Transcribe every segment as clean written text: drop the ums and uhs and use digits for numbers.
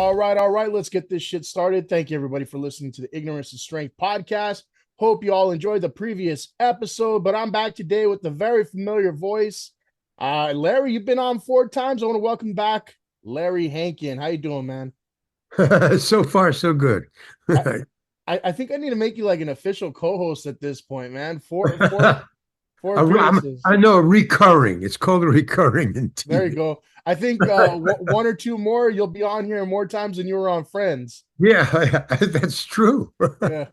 All right. Let's get this shit started. Thank you, everybody, for listening to the Ignorance is Strength podcast. Hope you all enjoyed the previous episode, but I'm back today with the very familiar voice. Larry, you've been on 4 times. I want to welcome back Larry Hankin. How you doing, man? So far, so good. I think I need to make you like an official co-host at this point, man. Four appearances. I know, recurring. It's called a recurring in TV. There you go. I think one or two more, you'll be on here more times than you were on Friends. Yeah, that's true. Yeah,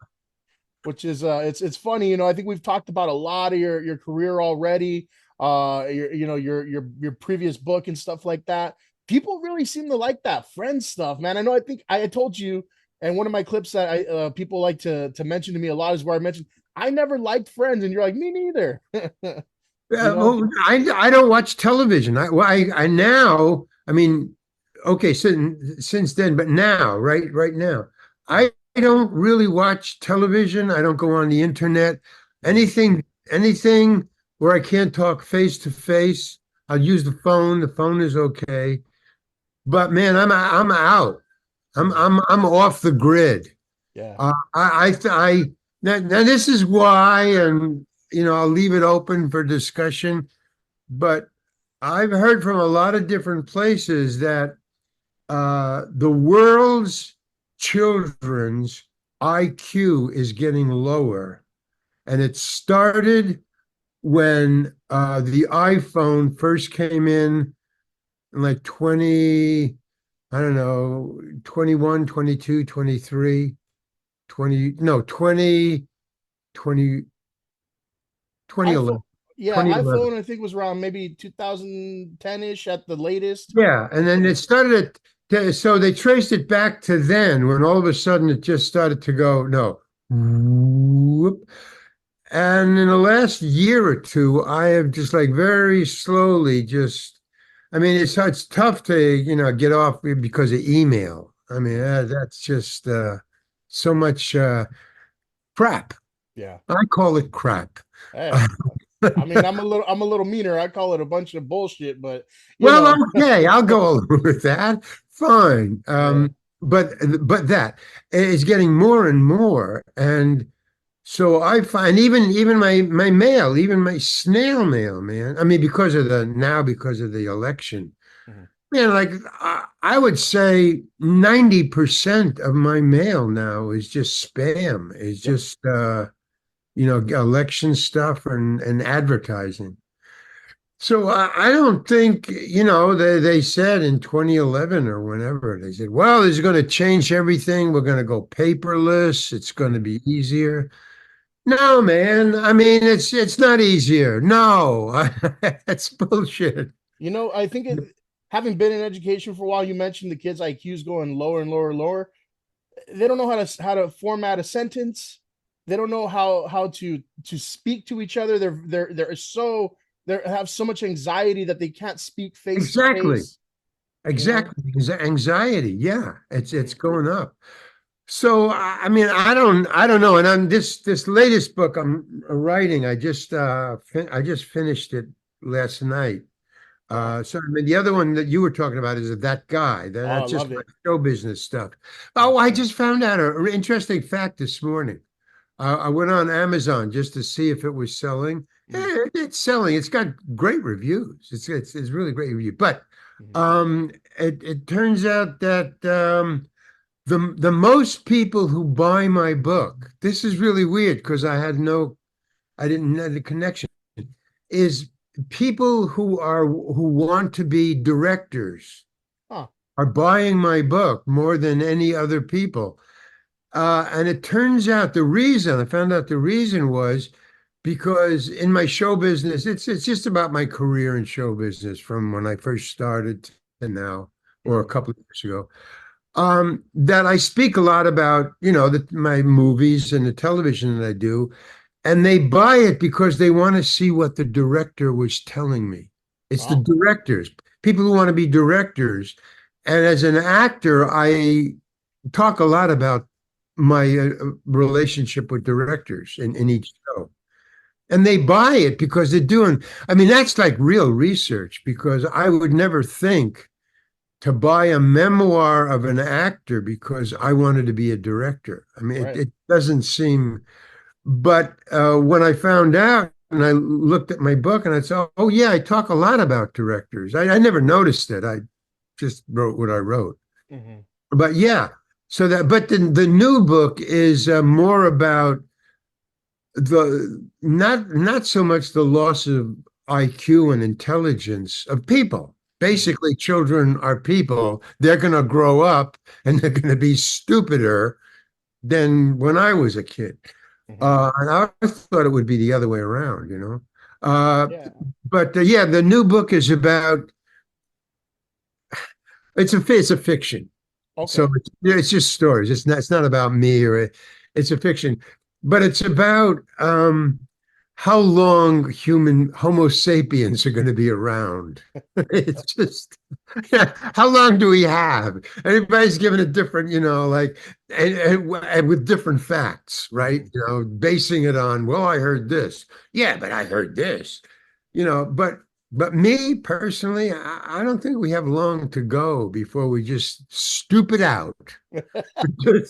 which is it's funny, I think we've talked about a lot of your career already, your previous book and stuff like that. People really seem to like that Friends stuff, man. I think I told you, and one of my clips that I people like to mention to me a lot is where I mentioned I never liked Friends, and you're like, me neither. Well, I don't watch television. I now, I mean, okay, since then, but now, right now, I don't really watch television. I don't go on the internet. Anything where I can't talk face to face, I'll use the phone. The phone is okay. But man, I'm out. I'm off the grid. Yeah. Now this is why, and I'll leave it open for discussion. But I've heard from a lot of different places that the world's children's IQ is getting lower, and it started when the iPhone first came in like 20, I don't know, 21, 22, 23, 20, no, 20, 20, 2011. Yeah, 2011. iPhone I think was around maybe 2010-ish at the latest. Yeah, and then it started so they traced it back to then when all of a sudden it just started to go, no. Whoop. And in the last year or two, I have just like very slowly I mean, it's tough to, get off because of email. I mean, that's just so much crap. Yeah. I call it crap. Hey, I mean, I'm a little meaner. I call it a bunch of bullshit, but okay, I'll go along with that. Fine. But that is getting more and more. And so I find even my mail, even my snail mail, man. I mean, because of the election, man, like I would say 90% of my mail now is just spam. It's just election stuff and advertising. So I don't think, they said in 2011 or whenever, they said, well, this is going to change everything. We're going to go paperless. It's going to be easier. No, man. I mean, it's not easier. No, that's bullshit. I think having been in education for a while, you mentioned the kids' IQs going lower and lower and lower. They don't know how to format a sentence. They don't know how to speak to each other. They have so much anxiety that they can't speak face to face. Exactly. Anxiety. Yeah. It's going up. So, I mean, I don't know. And I'm this latest book I'm writing, I just finished it last night. So I mean, the other one that you were talking about is That Guy. That's just like show business stuff. Oh, I just found out an interesting fact this morning. I went on Amazon just to see if it was selling. It's selling. It's got great reviews. It's really great review. But it turns out that the most people who buy my book, this is really weird because I didn't have the connection, is people who want to be directors are buying my book more than any other people. And it turns out I found out the reason was because in my show business, it's just about my career in show business from when I first started to now, or a couple of years ago, that I speak a lot about, my movies and the television that I do. And they buy it because they want to see what the director was telling me. It's the directors, people who want to be directors. And as an actor, I talk a lot about my relationship with directors in each show. And they buy it because they're doing, I mean, that's like real research, because I would never think to buy a memoir of an actor because I wanted to be a director. I mean, Right. it doesn't seem, but when I found out and I looked at my book and I said, oh, yeah, I talk a lot about directors. I never noticed it. I just wrote what I wrote. Hmm. But yeah, so that, but the new book is more about the not so much the loss of IQ and intelligence of people. Hmm. Basically, children are people. They're going to grow up and they're going to be stupider than when I was a kid. Hmm. And I thought it would be the other way around, you know. Uh, Yeah. but yeah, the new book is about it's a fiction. So Okay. it's just stories. It's not about me it's a fiction, but it's about how long human Homo sapiens are going to be around. It's just yeah, how long do we have? Everybody's given a different, like and with different facts, right? Hmm. Basing it on, well, I heard this. Yeah, but I heard this. But me personally, I don't think we have long to go before we just stupid out.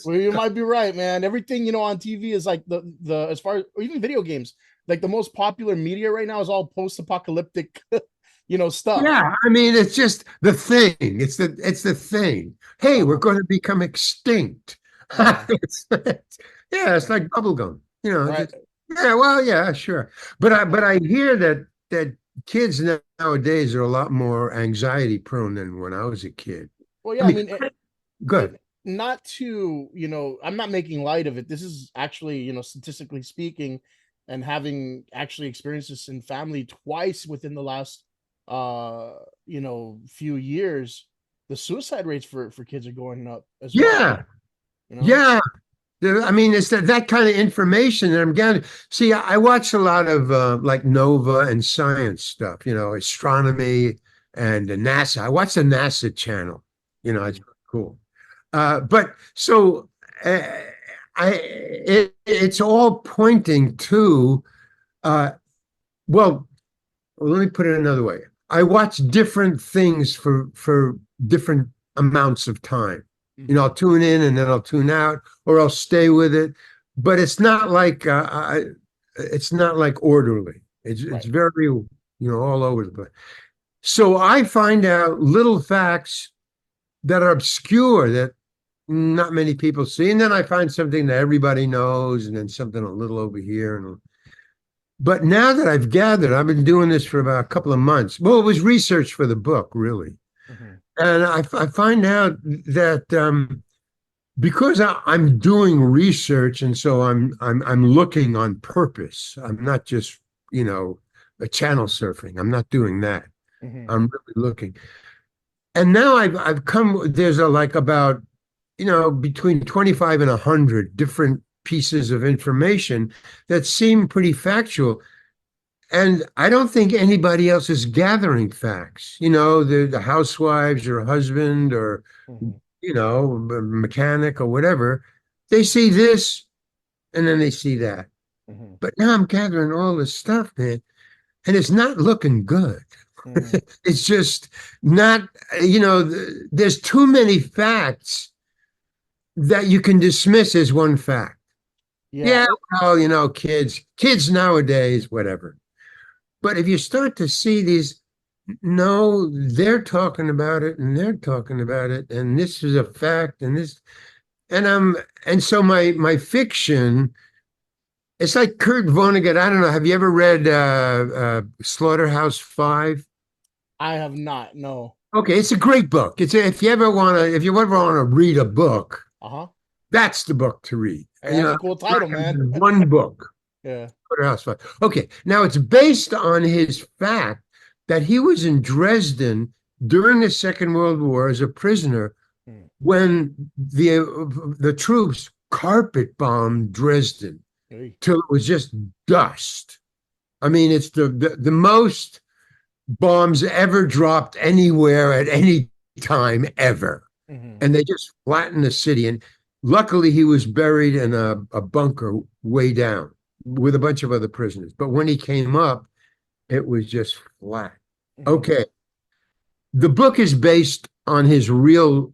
Well, you might be right, man. Everything on TV is like the as far as or even video games, like the most popular media right now is all post-apocalyptic, stuff. Yeah, I mean, it's just the thing. It's the thing. Hey, we're Uh-huh. going to become extinct. Yeah. Yeah, it's like bubblegum. Right. Yeah, well, yeah, sure. But I hear that kids nowadays are a lot more anxiety prone than when I was a kid. Well, I yeah. I mean, mean, good. not to I'm not making light of it. This is actually statistically speaking, and having actually experienced this in family twice within the last few years, the suicide rates for kids are going up as well. Yeah, you know yeah. I mean, it's that kind of information that I'm getting. See, I watch a lot of like Nova and science stuff, astronomy and NASA. I watch the NASA channel. It's Mhm. really cool. But so uh, it's all pointing to, uh, well, let me put it another way. I watch different things for different amounts of time. I'll Mhm. tune in and then I'll tune out, or I'll stay with it. But it's not like orderly. It's Right. very all over the place. So I find out little facts that are obscure that not many people see, and then I find something that everybody knows, and then something a little over here and but now that I've been doing this for about a couple of months. Well, it was research for the book, really. Mhm. And I find out that because I'm doing research, and so I'm looking on purpose. I'm not just a channel surfing. I'm not doing that. Mhm. I'm really looking. And now I've come. There's like about between 25 and 100 different pieces of information that seem pretty factual. And I don't think anybody else is gathering facts. The housewives or husband or, Mhm. mechanic or whatever, they see this and then they see that. Mhm. But now I'm gathering all this stuff, man, and it's not looking good. Mhm. It's just not, there's too many facts that you can dismiss as one fact. Yeah. Yeah, well, kids nowadays, whatever. But if you start to see these, no, they're talking about it and they're talking about it, and this is a fact, and so my fiction, it's like Kurt Vonnegut. I don't know. Have you ever read Slaughterhouse-Five? I have not. No. Okay, it's a great book. If you ever want to read a book, Uh-huh. that's the book to read. Hey, that's a cool title, man. One book. Yeah. Slaughterhouse-Five. Okay, now it's based on his fact that he was in Dresden during the Second World War as a prisoner Mm. when the troops carpet bombed Dresden Hey. till it was just dust. I mean, it's the most bombs ever dropped anywhere at any time ever, Mhm. and they just flattened the city. And luckily, he was buried in a bunker way down with a bunch of other prisoners. But when he came up, it was just flat. Mhm. Okay. The book is based on his real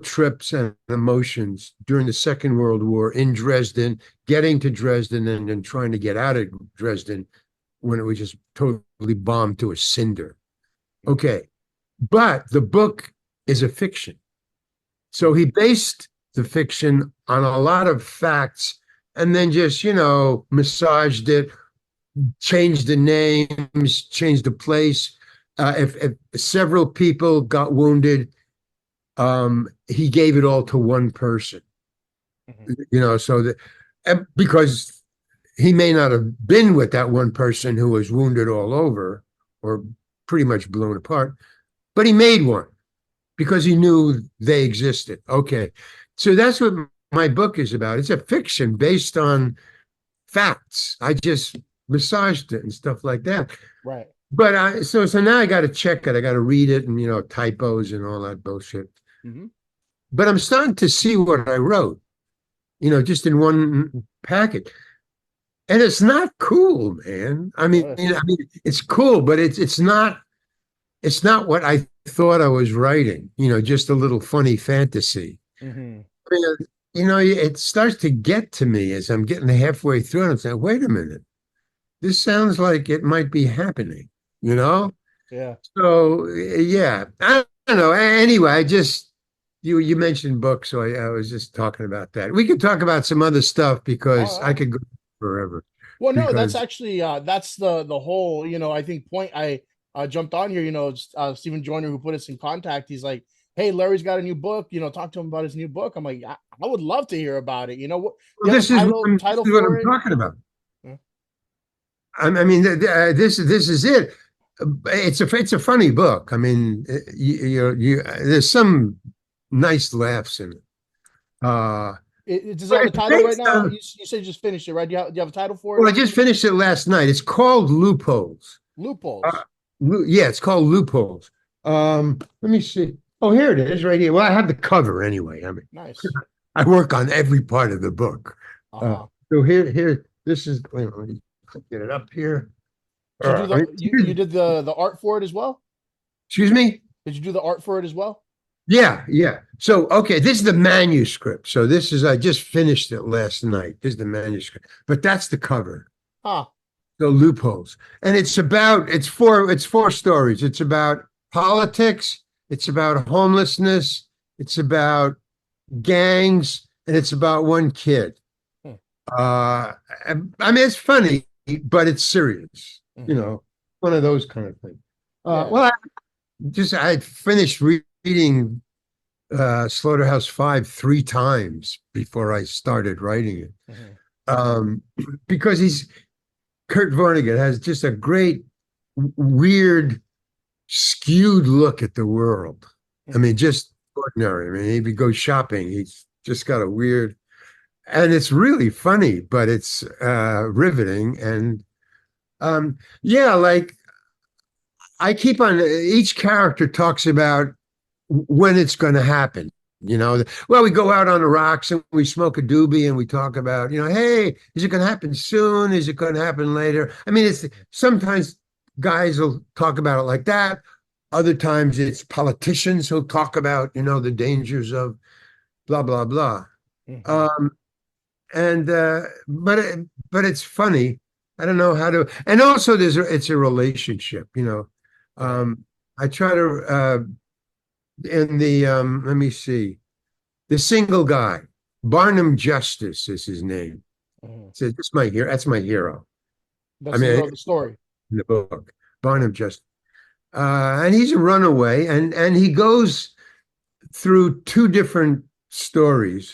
trips and emotions during the Second World War in Dresden, getting to Dresden and then trying to get out of Dresden when it was just totally bombed to a cinder. Okay. But the book is a fiction. So he based the fiction on a lot of facts and then just, massaged it, changed the names, changed the place. If several people got wounded, he gave it all to one person, so that, and because he may not have been with that one person who was wounded all over or pretty much blown apart, but he made one because he knew they existed. Okay. So that's what my book is about. It's a fiction based on facts. I just massaged it and stuff like that. Right. But so now I got to check it. I got to read it and, typos and all that bullshit. Mm-hmm. But I'm starting to see what I wrote, just in one packet. And it's not cool, man. I mean, it's cool, but it's not what I thought I was writing, just a little funny fantasy. Mm-hmm. It starts to get to me as I'm getting halfway through and I'm saying, wait a minute, this sounds like it might be happening, Yeah. So, yeah, I don't know. Anyway, you mentioned books, so I was just talking about that. We could talk about some other stuff because I could go forever. Well, no, that's Because actually that's the whole, I think point I jumped on here, Stephen Joyner, who put us in contact. He's like, hey, Larry's got a new book, talk to him about his new book. I'm like, I would love to hear about it. What you have a title this is what for I'm it? talking about. Yeah. I mean, this is it. It's a funny book. I mean, there's some nice laughs in it. Does it But have a it's title right based now? on, You said you just finished it, right? Do you have a title for well, I it? just finished it last night. It's called Loopholes. Loopholes. Yeah, it's called Loopholes. Let me see. Oh, here it is, right here. Well, I have the cover anyway. I mean, Nice. I work on every part of the book. Uh-huh. So here, this is. Wait, let me get it up here. Did you do I the mean, you did the art for it as well? excuse me. Did you do the art for it as well? Yeah, yeah. So, okay, this is the manuscript. So I just finished it last night. This is the manuscript, but that's the cover. Ah, The Loopholes, and it's four stories. It's about politics. It's about homelessness. It's about gangs, and it's about one kid. hmm. I mean, it's funny, but it's serious. Mm-hmm. One of those kind of things. Yeah. Well, I finished reading Slaughterhouse-Five 3 times before I started writing it. Mm-hmm. Because Kurt Vonnegut has just a great, weird, skewed look at the world. I mean, just ordinary. I mean, if you go shopping, he's just got a weird, and it's really funny, but it's riveting. And yeah, like I keep on, each character talks about when it's going to happen. Well, we go out on the rocks and we smoke a doobie and we talk about, hey, is it going to happen soon? Is it going to happen later? I mean, it's sometimes guys will talk about it like that. Other times it's politicians who'll talk about, the dangers of blah, blah, blah. Mm-hmm. And but it's funny. I don't know how to, and also it's a relationship, I try to, in the let me see, the single guy, Barnum Justice is his name. Mm-hmm. So that's my hero. That's the hero of the story. In the book, Barnum Justice. And he's a runaway, and he goes through two different stories.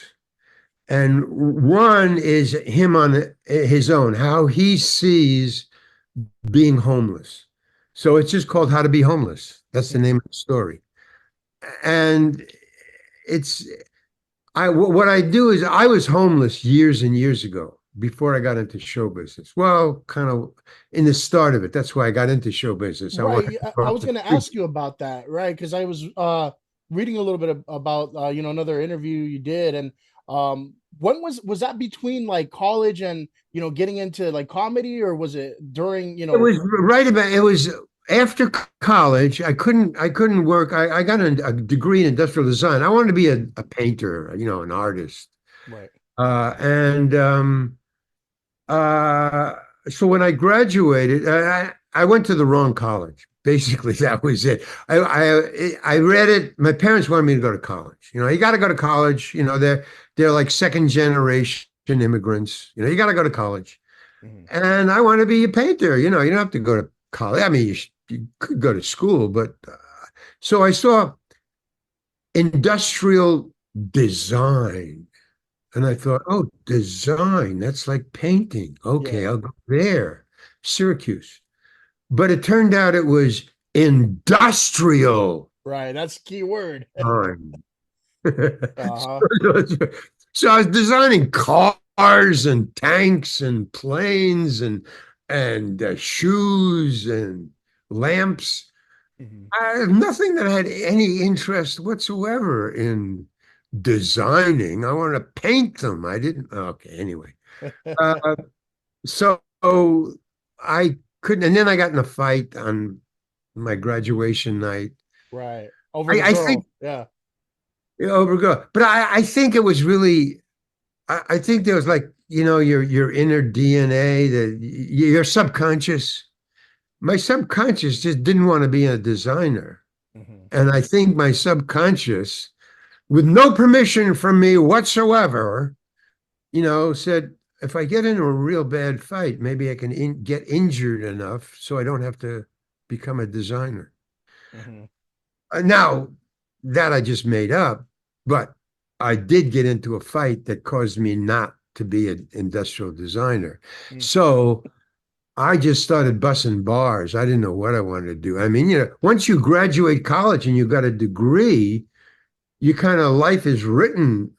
And one is him on his own, how he sees being homeless. So it's just called How to Be Homeless. That's the name of the story. And what I do is I was homeless years and years ago before I got into show business. Well, kind of in the start of it. That's why I got into show business. Right. I was going to ask you about that, right? Because I was reading a little bit about another interview you did, and when was that between like college and getting into like comedy, or was it during? It was right about it was after college, I couldn't work. I got a degree in industrial design. I wanted to be a painter, an artist. Right. And uh, so when I graduated, I went to the wrong college. Basically, that was it. I read it. My parents wanted me to go to college. You got to go to college. They're like second generation immigrants. You got to go to college. Hmm. And I want to be a painter. You don't have to go to college. I mean, you could go to school, but so I saw industrial design. And I thought, oh, design, that's like painting. Okay, Yeah. I'll go there, Syracuse. But it turned out it was industrial Right. That's key word. design. Uh-huh. So I was designing cars and tanks and planes and shoes and lamps. Hmm. I have nothing that had any interest whatsoever in designing. I wanted to paint them. I didn't. Okay, anyway. Uh, so I couldn't, and then I got in a fight on my graduation night. Right. Over the I think girl. Yeah. overgo, but I think it was really. I think there was like your inner DNA, that your subconscious. My subconscious just didn't want to be a designer, Hmm. and I think my subconscious, with no permission from me whatsoever, said, if I get into a real bad fight, maybe I can get injured enough so I don't have to become a designer. Hmm. Now, that I just made up, but I did get into a fight that caused me not to be an industrial designer. So I just started bussing bars. I didn't know what I wanted to do. I mean, once you graduate college and you got a degree, you kind of life is written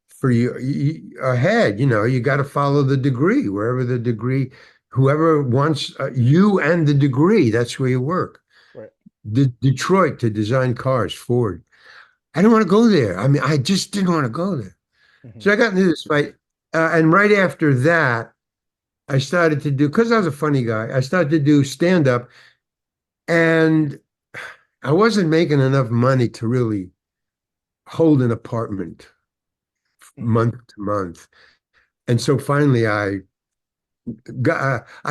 for you ahead. You got to follow the degree, wherever the degree, whoever wants you and the degree, that's where you work. Right. Detroit to design cars, Ford. I didn't want to go there. I mean, I just didn't want to go there. So Hmm. I got into this fight. And right after that, I started to do, because I was a funny guy, I started to do stand up, and I wasn't making enough money to really hold an apartment Hmm. month to month. And so finally, I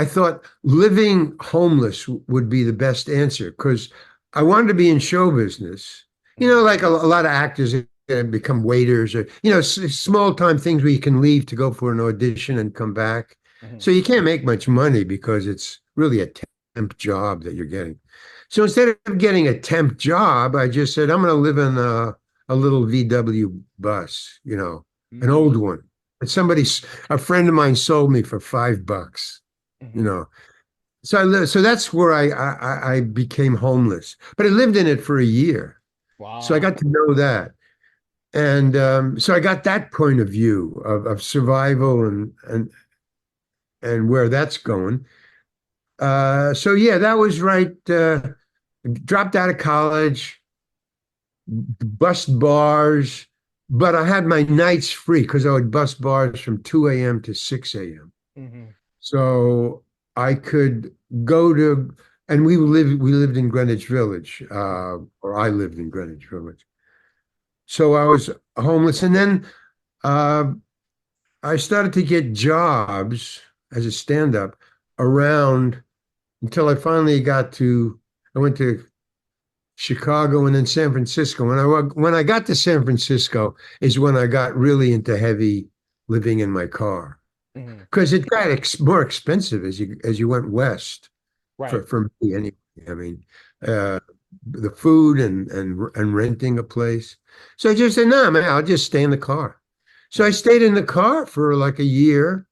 thought living homeless would be the best answer, because I wanted to be in show business. Hmm. Like a lot of actors become waiters, or small time things where you can leave to go for an audition and come back. Hmm. So you can't make much money because it's really a temp job that you're getting. So instead of getting a temp job, I just said, I'm going to live in a little VW bus, an old Hmm. one. And a friend of mine sold me for $5, you Hmm. know. So I lived, so that's where I became homeless. But I lived in it for a year. So I Wow. got to know that. And so I got that point of view of survival and where that's going. So yeah, that was right. Dropped out of college, bust bars, but I had my nights free because I would bust bars from 2 a.m. to 6 a.m. Hmm. So I could go to, and we lived in Greenwich Village, or I lived in Greenwich Village. So I was homeless, and then uh, I started to get jobs as a stand-up around until I finally I went to Chicago and then San Francisco. When I got to San Francisco is when I got really into heavy living in my car, Hmm. because it got more expensive as you went west Right. for me anyway. I mean, uh, the food and renting a place. So I just said, no, man, I'll just stay in the car. So I Hmm. stayed in the car for like a year,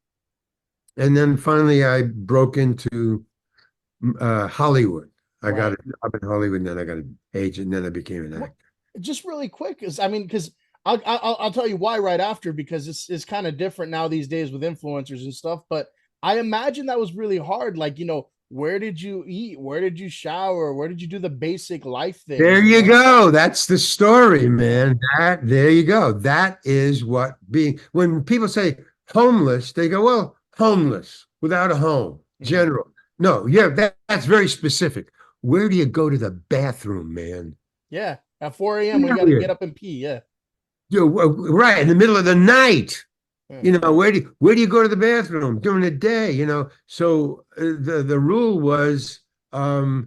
and then finally I broke into Hollywood. I got Right. a job in Hollywood, and then I got an agent, and then I became an Well, actor. just really quick, because I mean, because I'll tell you why right after, because it's kind of different now these days with influencers and stuff. But I imagine that was really hard. Like, where did you eat? Where did you shower? Where did you do the basic life There things? you go. That's the story, man. There you go. That is what when people say homeless, they go, well, homeless without a home, Mhm. general. No, yeah, that's very specific. where do you go to the bathroom, man? Yeah. At 4 a.m. we got to get up and pee. Yeah. Right in the middle of the night. Yeah. Where do you go to the bathroom during the day? So the rule was, oh,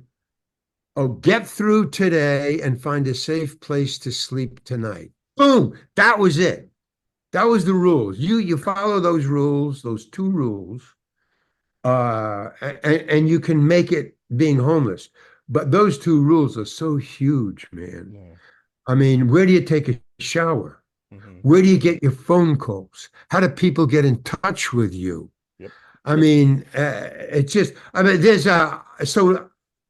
get through today and find a safe place to sleep tonight. Boom, that was it. That was the rules. You follow those rules, those two rules, and you can make it being homeless. But those two rules are so huge, man. Yeah. I mean, where do you take a shower? Hmm. Where do you get your phone calls? How do people get in touch with you? Yep. I mean, it's just, I mean, so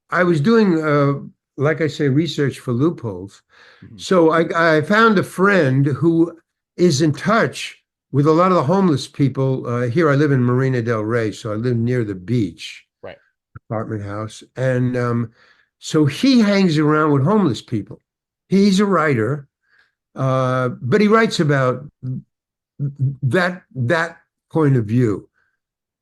I was doing, like I say, research for loopholes. Hmm. So I found a friend who is in touch with a lot of the homeless people. Here I live in Marina Del Rey, so I live near the beach, Right. apartment house. And so he hangs around with homeless people. He's a writer, but he writes about that point of view.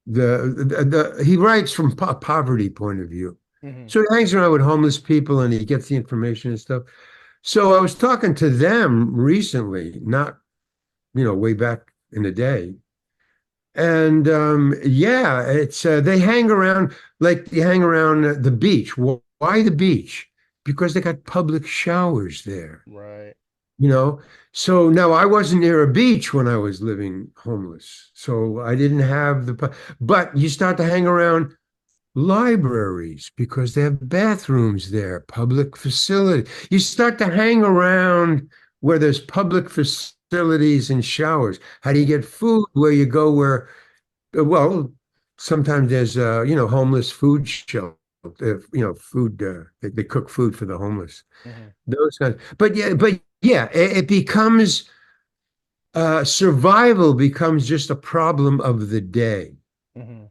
He writes from a poverty point of view. Hmm. So he hangs around with homeless people and he gets the information and stuff. So I was talking to them recently, not way back in the day, and yeah, it's they hang around like they hang around the beach. Why the beach? Because they got public showers there. Right. You know, so now I wasn't near a beach when I was living homeless, so I didn't have but you start to hang around libraries because they have bathrooms there, public facility. You start to hang around where there's public facilities and showers. How do you Yeah. get food? Where you go where, well, sometimes there's homeless food shelter, food, they cook food for the homeless. Hmm. Those kinds. But yeah, it becomes survival becomes just a problem of the day. Hmm.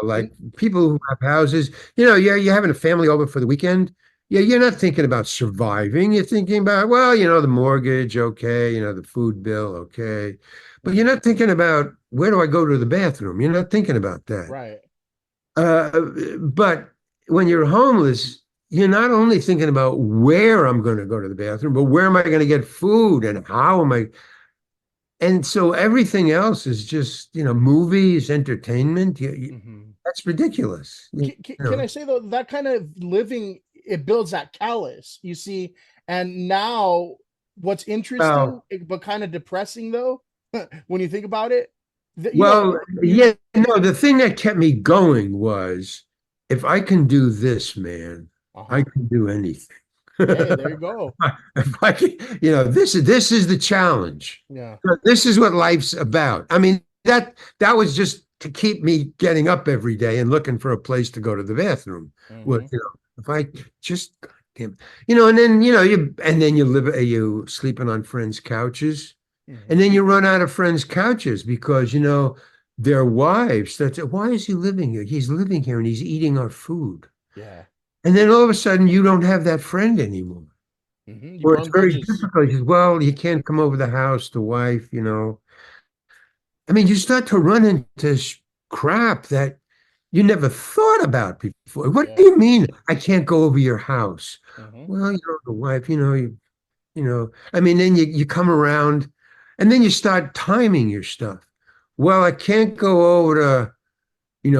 Like And people who have houses, you're having a family over for the weekend. Yeah, you're not thinking about surviving. You're thinking about, well, the mortgage, okay, the food bill, okay. But you're mhm. not thinking about where do I go to the bathroom? You're not thinking about that. Right. Uh, but when you're homeless, you're not only thinking about where I'm going to go to the bathroom, but where am I going to get food and how am I? And so everything else is just, movies, entertainment. Hmm. That's ridiculous. Can I say though that kind of living it builds that callous, you see, and now what's interesting Well, but kind of depressing though, when you think about it, well, you yeah, no, the thing that kept me going was if I can do this, man, I uh-huh. can do anything. Hey, there you go. If I can, this is the challenge. Yeah. This is what life's about. I mean, that was just to keep me getting up every day and looking for a place to go to the bathroom. Well, Hmm. if I just, damn, and then you live, you sleeping on friends' couches, and Hmm. then you run out of friends' couches because their wives. Why is he living here? He's living here and he's eating our food. Yeah. And then all of a sudden, you don't have that friend anymore. Hmm. You Or it's burn very bridges. difficult. He says, well, you can't come over the house, the wife. I mean, you start to run into crap that you never thought about before. What do Yeah. you mean I can't go over your house? Hmm. Well, the wife, I mean, then you come around and then you start timing your stuff. Well, I can't go over to,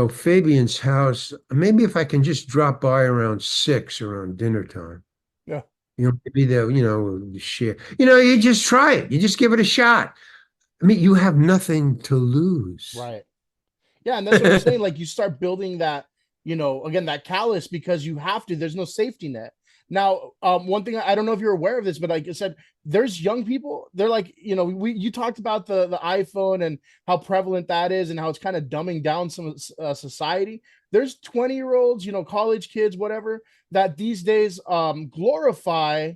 Fabian's house. Maybe if I can just drop by around 6 around dinner time. Yeah. Maybe share. You just try it. You just give it a shot. I mean, you have nothing to lose. Right. Yeah, and that's what I'm saying. Like you start building that, again, that callus because you have to. There's no safety net. Now, one thing I don't know if you're aware of this, but like I said, there's young people. They're like, you talked about the iPhone and how prevalent that is, and how it's kind of dumbing down some society. There's 20-year-olds, college kids, whatever, that these days glorify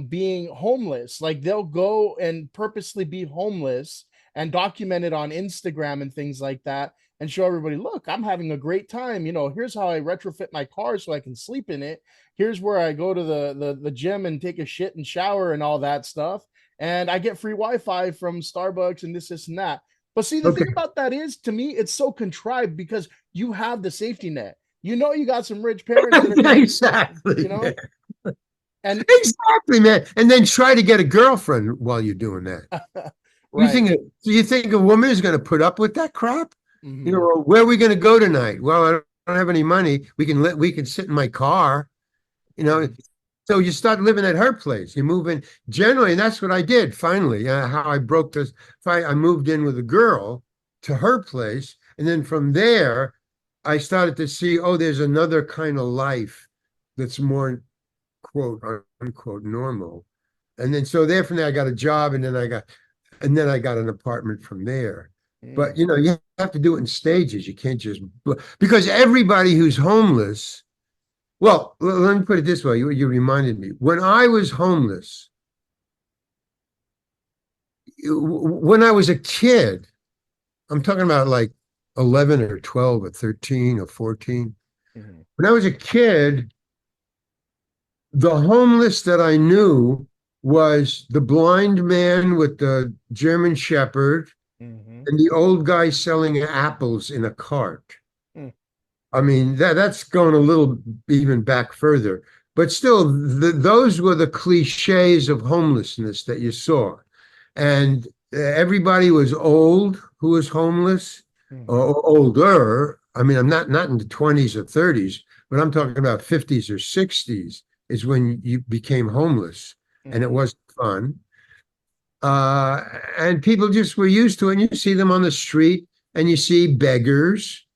being homeless. Like they'll go and purposely be homeless and document it on Instagram and things like that and show everybody, look, I'm having a great time. Here's how I retrofit my car so I can sleep in it. Here's where I go to the gym and take a shit and shower and all that stuff. And I get free Wi-Fi from Starbucks and this and that. But see, the thing Okay. about that is, to me, it's so contrived because you have the safety net. you know you got some rich parents that are gonna, Exactly, you know, man. and Exactly, man. And then try to get a girlfriend while you're doing that. You right. think do you think a woman is going to put up with that crap? You know, Hmm. well, where are we going to go tonight? Well, I don't have any money. We can sit in my car, you know. Hmm. So you start living at her place. You move in generally, and that's what I did finally. How I broke this fight. I moved in with a girl to her place, and then from there, I started to see, oh, there's another kind of life that's more quote unquote normal. And then so there from there I got a job and then I got an apartment from there. But Hmm. you know, you have to do it in stages. You can't just because everybody who's homeless, well, let me put it this way. You reminded me. When I was homeless, when I was a kid, I'm talking about like 11 or 12 or 13 or 14. Hmm. When I was a kid, the homeless that I knew was the blind man with the German Shepherd Hmm. and the old guy selling apples in a cart. Hmm. I mean, that's going a little even back further, but still, those were the cliches of homelessness that you saw. And everybody was old who was homeless Hmm. or older. I mean, I'm not in the 20s or 30s, but I'm talking about 50s or 60s is when you became homeless and it Hmm. wasn't fun. And people just were used to it. And you see them on the street and you see beggars,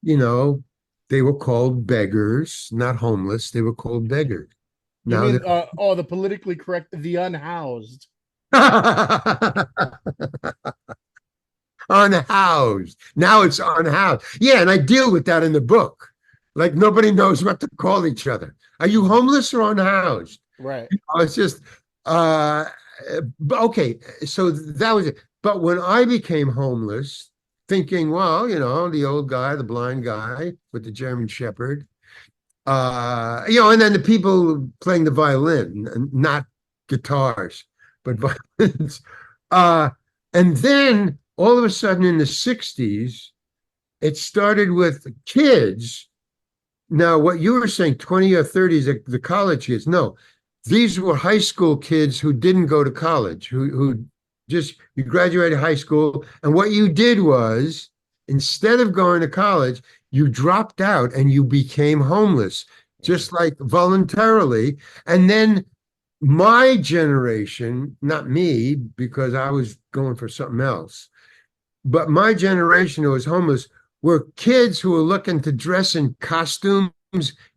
you know, they were called beggars, not homeless. They were called beggars. You Now mean oh, the politically correct, the unhoused? they're unhoused. Now it's unhoused. Yeah, and I deal with that in the book. Like nobody knows what to call each other. Are you Mhm. homeless or unhoused? Right. It's just uh okay, so that was it. But when I became homeless, thinking, well, you know, the old guy, the blind guy with the German Shepherd, you know, and then the people playing the violin, not guitars, but violins. Uh, and then all of a sudden in the 60s, it started with kids. Now, what you were saying, 20 or 30s, the college kids, no, these were high school kids who didn't go to college, who just, you graduated high school. And what you did was, instead of going to college, you dropped out and you became homeless, Mhm. just like voluntarily. And then my generation, not me, because I was going for something else, but my generation who was homeless were kids who were looking to dress in costumes,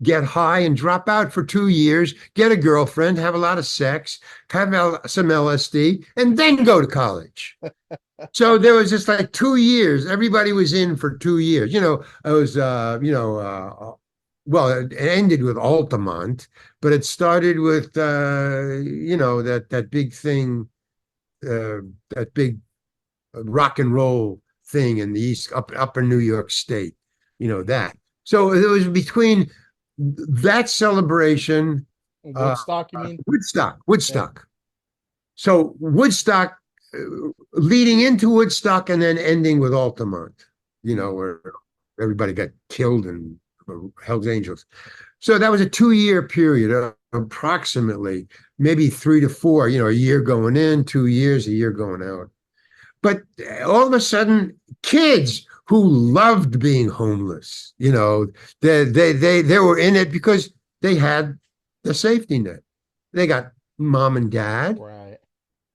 get high, and drop out for 2 years, get a girlfriend, have a lot of sex, have some LSD, and then go to college. So there was just like 2 years. Everybody was in for 2 years. You know, it was, well, it ended with Altamont, but it started with, you know, that big thing, that big rock and roll thing in the upper New York State, you know Mhm. that. So it was between that celebration, uh, Woodstock, you mean? Woodstock, Yeah. Woodstock. So Woodstock, leading into Woodstock and then ending with Altamont, you know, Mm. where everybody got killed and Hell's Angels. So that was a 2 year period, approximately, maybe 3 to 4, you know, a year going in, 2 years, a year going out. But all of a sudden, kids who loved being homeless, you know, they were in it because they had the safety net. They got mom and dad, Right.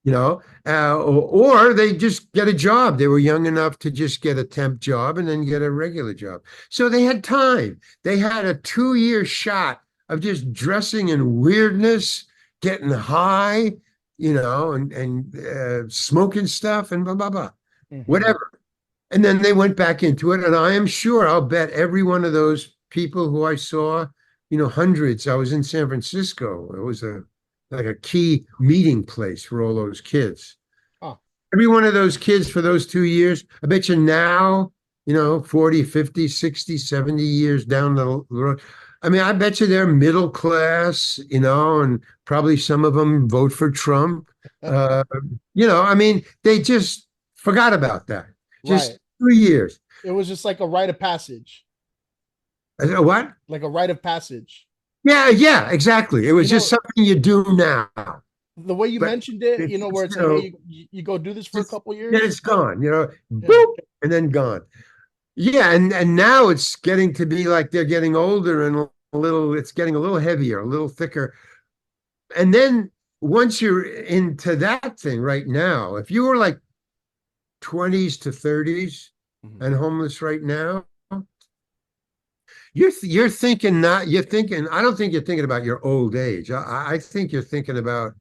you know, or they just get a job. They were young enough to just get a temp job and then get a regular job. So they had time. They had a 2 year shot of just dressing in weirdness, getting high, you know, and smoking stuff and blah, blah, blah, Hmm. whatever. And then they went back into it. And I am sure I'll bet every one of those people who I saw, you know, hundreds. I was in San Francisco. It was a like a key meeting place for all those kids. Oh, Every one of those kids for those 2 years, I bet you now, you know, 40, 50, 60, 70 years down the road. I mean, I bet you they're middle class, you know, and probably some of them vote for Trump. Uh, you know, I mean, they just forgot about that. right. Just 2 years. It was just like a rite of passage. What? Like a rite of passage. Yeah, yeah, exactly. It You was just know, something you do now, the way you but mentioned it, it's where just, it's like, hey, you go do this for a just couple then years. it's gone. Yeah. Boop, and then gone. Yeah, and now it's getting to be like they're getting older and a little. It's getting a little heavier, a little thicker. And then once you're into that thing right now, if you were like 20s to 30s Mhm. and homeless right now, you're thinking not you're thinking I don't think you're thinking about your old age. I think you're thinking about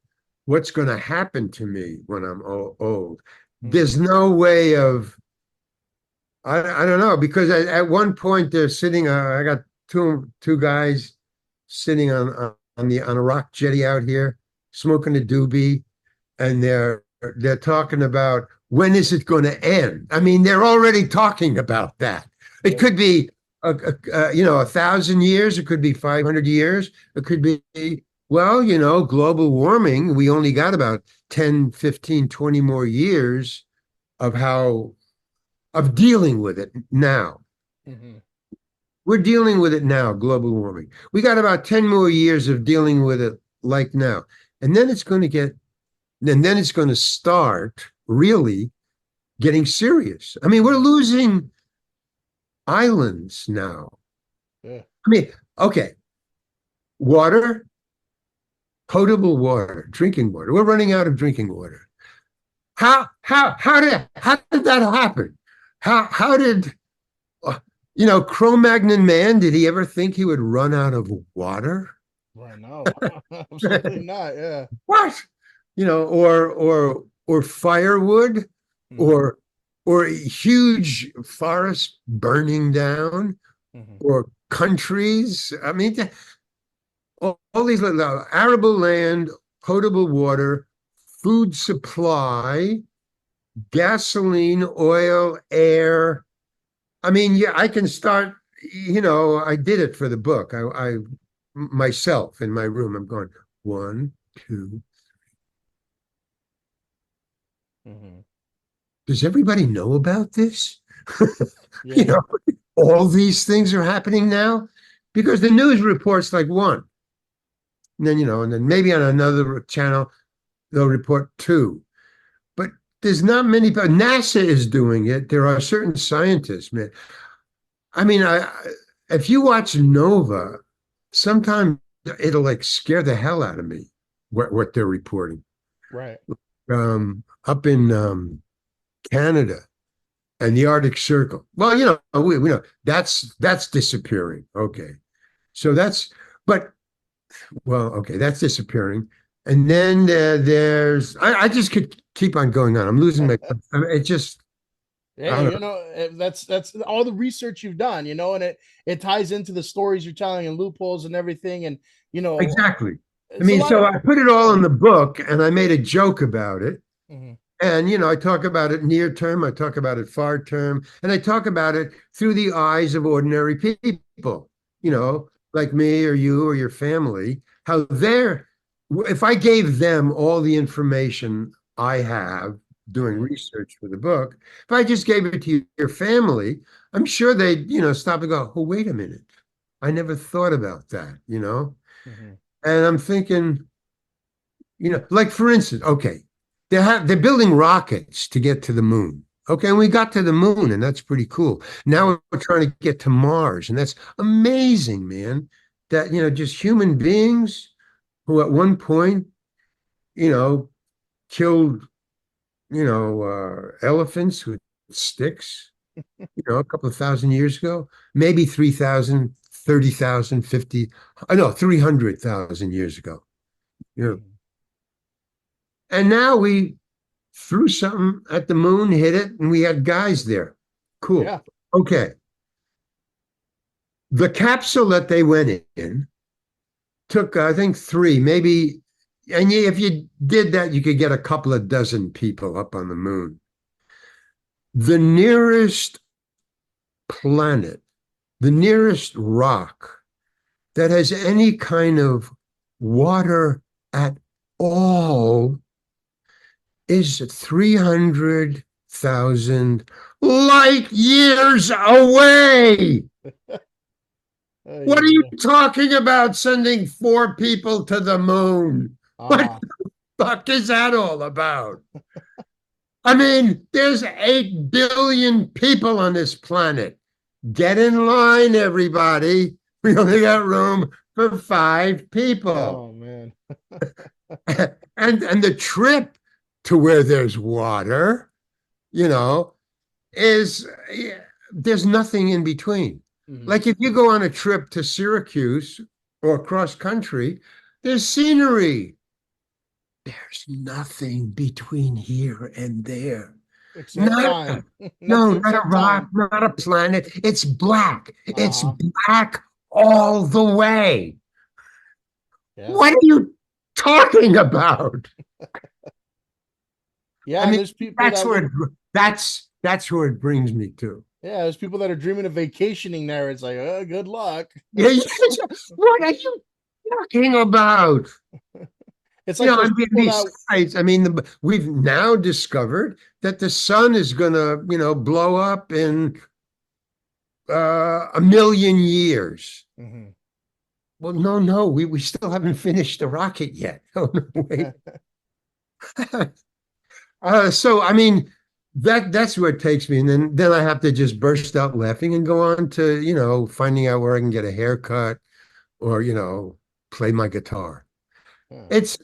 what's going to happen to me when I'm old. There's Mhm. no way of I don't know because at one point they're sitting. I got two guys sitting on a rock jetty out here smoking a doobie, and they're talking about when is it going to end. I mean, they're already talking about that. It Yeah. could be 1,000 years. It could be 500 years. It could be well, global warming. We only got about 10, 15, 20 more years of how of dealing with it now. Mhm. We're dealing with it now, global warming. We got about 10 more years of dealing with it like now. And then it's going to start really getting serious. I mean, we're losing islands now. Yeah. I mean, okay, water, potable water, drinking water. We're running out of drinking water. How did that happen? How did Cro-Magnon man, did he ever think he would run out of water? Right now. Absolutely not. Yeah. What? Or firewood, Mhm. or huge forests burning down, Mhm. or countries. I mean, all these arable land, potable water, food supply, gasoline, oil, air. I mean, yeah, I can start. I did it for the book. I myself in my room. I'm going one, two. Mhm. Does everybody know about this? you Yeah. know, all these things are happening now because the news reports like one, and then maybe on another channel they'll report two. But there's not many. But NASA is doing it. There are certain scientists, man. I mean, if you watch Nova, sometimes it'll like scare the hell out of me what they're reporting. Right. Up in Canada and the Arctic Circle. Well, we know that's disappearing. Okay, so but okay, that's disappearing. And then there's I just could keep on going on. I'm losing my. I mean, it just I Hey, don't know. that's all the research you've done, and it ties into the stories you're telling and loopholes and everything. And Exactly. I it's a mean, lot so of I put it all yeah. in the book, and I made a joke about it. Mhm. And I talk about it near term, I talk about it far term, and I talk about it through the eyes of ordinary people, Mhm. like me or you or your family, how if I gave them all the information I have doing Mhm. research for the book, if I just gave it to your family, I'm sure they'd, stop and go, oh, wait a minute. I never thought about that. Mhm. And I'm thinking, like for instance, okay, they're building rockets to get to the moon. Okay, and we got to the moon, and that's pretty cool. Now Right. we're trying to get to Mars, and that's amazing, man. That just human beings who at one point, you know, killed, elephants with sticks, a couple of thousand years ago, maybe 3,000, 30,000, 50, I know, 300,000 years ago. You know, Mhm. and now we threw something at the moon, hit it, and we had guys there. Cool. Yeah. Okay. The capsule that they went in took, I think, three, maybe. And if you did that, you could get a couple of dozen people up on the moon. The nearest planet, the nearest rock that has any kind of water at all is 300,000 light years away. What are Yeah, you yeah. talking about sending 4 people to the moon? What Uh-huh. the fuck is that all about? I mean, there's 8 billion people on this planet. Get in line, everybody. We only got room for 5 people. Oh man. And the trip to where there's water, you know, is there's nothing in between. Mhm. Like if you go on a trip to Syracuse or cross country, there's scenery. There's nothing between here and there. Except Not time. no, Nothing not a except rock, time. not a planet. It's black. It's Uh-huh. black all the way. Yeah. What are you talking about? I Yeah, and mean, there's people that's that where would that's where it brings me to. yeah, there's people that are dreaming of vacationing there. It's like, good luck. Yeah, what are you talking about? It's like those And people that besides, I mean, we've now discovered that the sun is gonna, blow up in 1 million years. Mhm. Well, no, no, we still haven't finished the rocket yet. Oh, no, wait. So I mean, that's where it takes me, and then I have to just burst out laughing and go on to finding out where I can get a haircut or play my guitar. Yeah. It's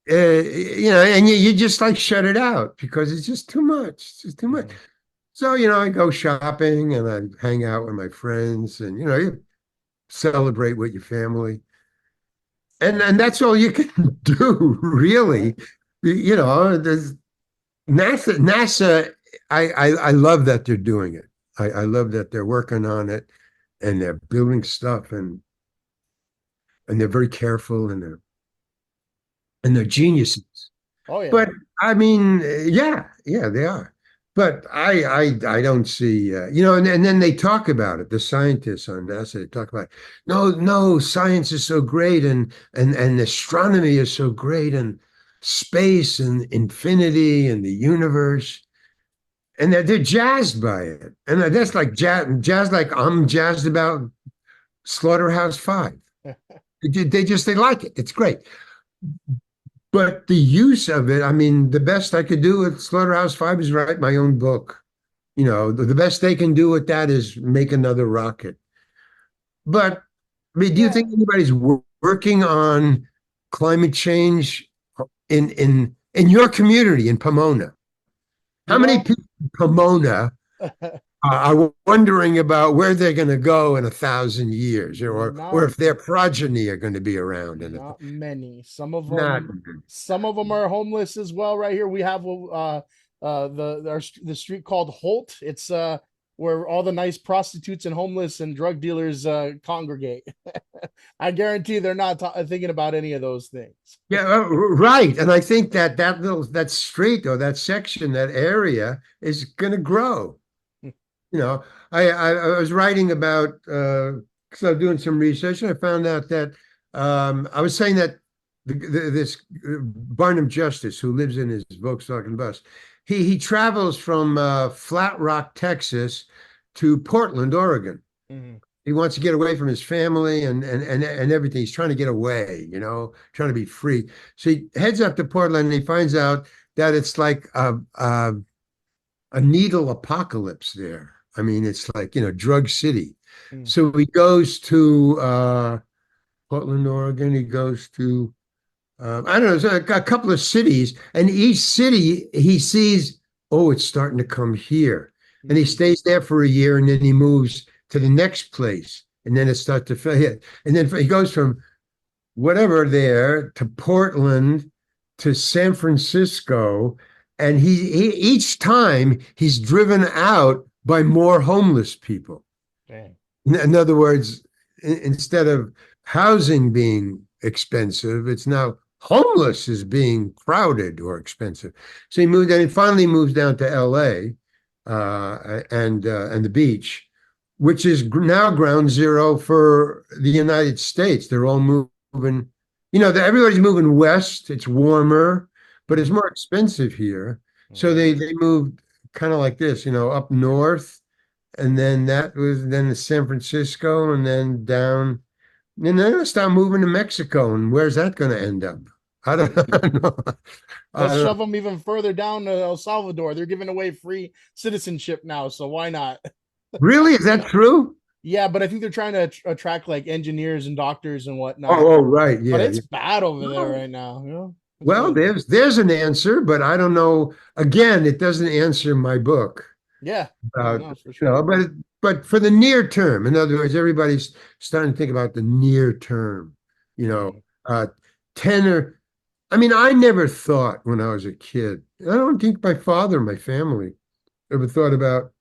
and you just like shut it out because it's just too much. It's just too much. Mhm. So I go shopping and I hang out with my friends, and you celebrate with your family, and that's all you can do, Yeah. really. There's NASA. I love that they're doing it. I love that they're working on it and they're building stuff and they're very careful and they're geniuses. Oh yeah. But I mean, yeah, they are. But I don't see, and then they talk about it. The scientists on NASA, they talk about, no, no, science is so great, and astronomy is so great, and space and infinity and the universe, and they're jazzed by it, and that's like jazz, like I'm jazzed about Slaughterhouse-Five. They like it. It's great. But the use of it, I mean, the best I could do with Slaughterhouse-Five is write my own book. The best they can do with that is make another rocket. But I mean, do you Yeah. think anybody's working on climate change in your community in Pomona? You How many know, people in Pomona are wondering about where they're going to go in 1,000 years, or not if their progeny are going to be around in it? not many. Not Some of them are homeless as well. Right here, we have the street called Holt. It's where all the nice prostitutes and homeless and drug dealers congregate. I guarantee they're not thinking about any of those things. Yeah, right. And I think that street or that section, that area is going to grow. You know, I was writing about because I was doing some research and I found out that I was saying that this Barnum Justice, who lives in his Volkswagen bus, he travels from Flat Rock, Texas, to Portland, Oregon. Mhm. He wants to get away from his family and everything. He's trying to get away, trying to be free. So he heads up to Portland and he finds out that it's like a needle apocalypse there. I mean, it's like, drug city. Mm. So he goes to Portland, Oregon. He goes to, I don't know, there's a couple of cities, and each city he sees, oh, it's starting to come here. And he Mhm. stays there for a year, and then he moves to the next place, and then it starts to fill it. And then he goes from whatever there to Portland to San Francisco, and he each time he's driven out by more homeless people. Dang. In other words, instead of housing being expensive, it's now homeless is being crowded or expensive. So he moved, and he finally moves down to L.A. And the beach, which is now ground zero for the United States. They're all moving, everybody's moving west. It's warmer, but it's Mhm. more expensive here. So Mhm. they moved kind of like this, up north, and then that was then to San Francisco, and then down, and then I start moving to Mexico, and where's that going to end up? I don't, I don't know. I Let's don't shove them even further down to El Salvador. They're giving away free citizenship now, so why not? really, is that true? Yeah, but I think they're trying to attract like engineers and doctors and whatnot. Oh, oh, right, But yeah, it's yeah. bad over there Well, right now. It's well, really bad. there's an answer, but I don't know. Again, it doesn't answer my book. Yeah, yeah, About, no, for sure. but for the near term, in other words, everybody's starting to think about the near term, you know, Mhm. 10 or I mean, I never thought when I was a kid, I don't think my father, my family ever thought about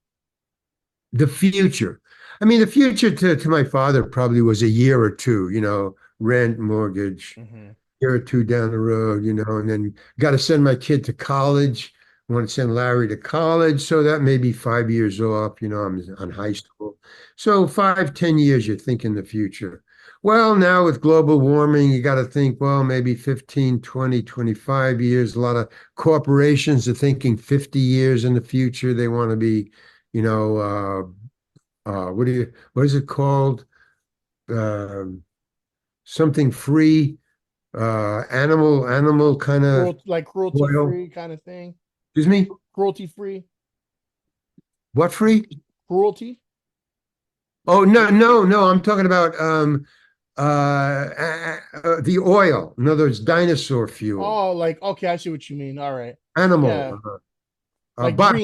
the future. I mean, the future to my father probably was a year or two, rent, mortgage, Mhm. year or two down the road, and then got to send my kid to college. I want to send Larry to college. So that may be 5 years off, I'm on high school. So 5, 10 years, you're thinking the future. Well, now with global warming, you got to think, well, maybe 15, 20, 25 years. A lot of corporations are thinking 50 years in the future. They want to be, you know, what is it called? Um, Something free, animal kind of Cruelty oil. free kind of thing. Excuse me? Cruelty free. What free? Cruelty. Oh, no, no, no. I'm talking about the oil. In other words, dinosaur fuel, Oh, like okay, I see what you mean. All right. animal, Yeah, like green.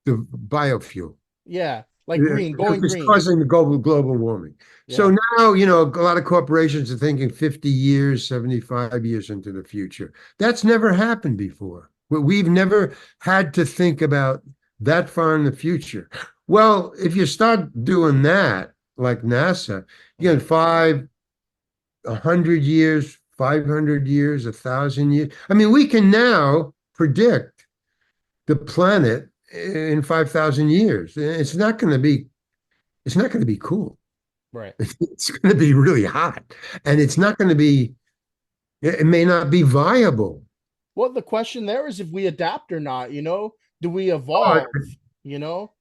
the biofuel. Yeah, like green, Because going it's green. causing the global warming. So Yeah. now, a lot of corporations are thinking 50 years, 75 years into the future. That's never happened before. We've never had to think about that far in the future. Well, if you start doing that, like NASA, you get Mhm. 100 years, 500 years, 1,000 years. I mean, we can now predict the planet in 5,000 years. It's not going to be cool. Right. It's going to be really hot, and it's not going to be. It may not be viable. Well, the question there is if we adapt or not, do we Oh, evolve? You know,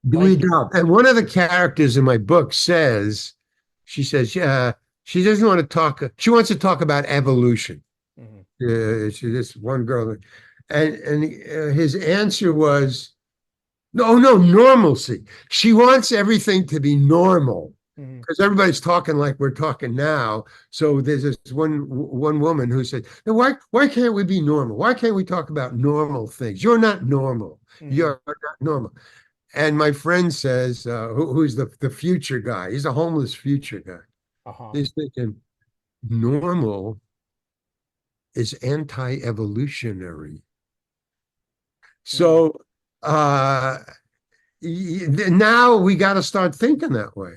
do we like, adopt? And one of the characters in my book says, she says, yeah, she doesn't want to talk. She wants to talk about evolution. mhm, This one girl, and his answer was, no, no, normalcy. She wants everything to be normal mhm, because everybody's talking like we're talking now. So there's this one woman who said, "Now, why can't we be normal? Why can't we talk about normal things? You're not normal. mhm, You're not normal." And my friend says, who's the future guy? He's a homeless future guy. uh-huh, He's thinking normal is anti-evolutionary. mm, So uh, now we got to start thinking that way.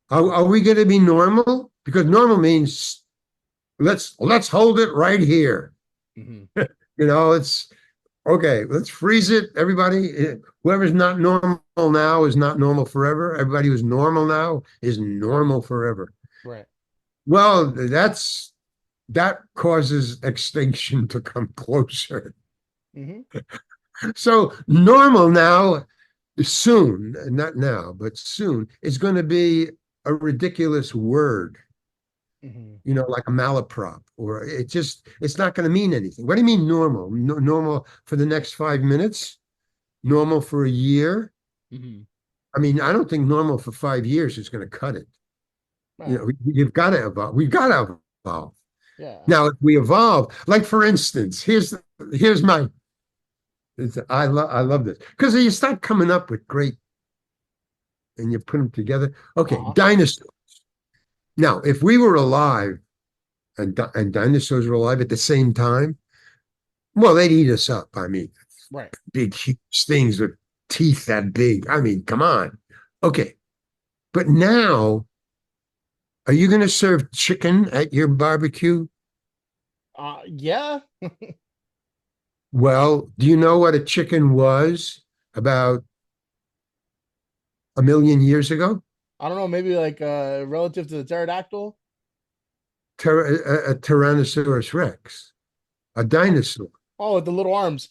Are we going to be normal? Because normal means let's hold it right here. mhm, It's okay. Let's freeze it. Everybody, whoever's not normal now is not normal forever. Everybody who's normal now is normal forever. right, Well, that causes extinction to come closer. mhm, So normal now, soon, not now, but soon, is going to be a ridiculous word. mhm, Like a malaprop, or it's not going to mean anything. What do you mean normal? Normal for the next 5 minutes? Normal for a year? mhm. I mean, I don't think normal for 5 years is going to cut it. Right. You've got to evolve. We've got to evolve. Yeah. Now, if we evolve, like for instance, here's my. I love this because you start coming up with great, and you put them together. Okay, Uh-huh. dinosaur. Now, if we were alive and dinosaurs were alive at the same time, well, they'd eat us up. I mean, Right. big, huge things with teeth that big. I mean, come on. Okay. But now, are you going to serve chicken at your barbecue? Yeah. Well, do you know what a chicken was about 1 million years ago? I don't know, maybe like relative to the pterodactyl. A Tyrannosaurus Rex, a dinosaur. Oh, with the little arms.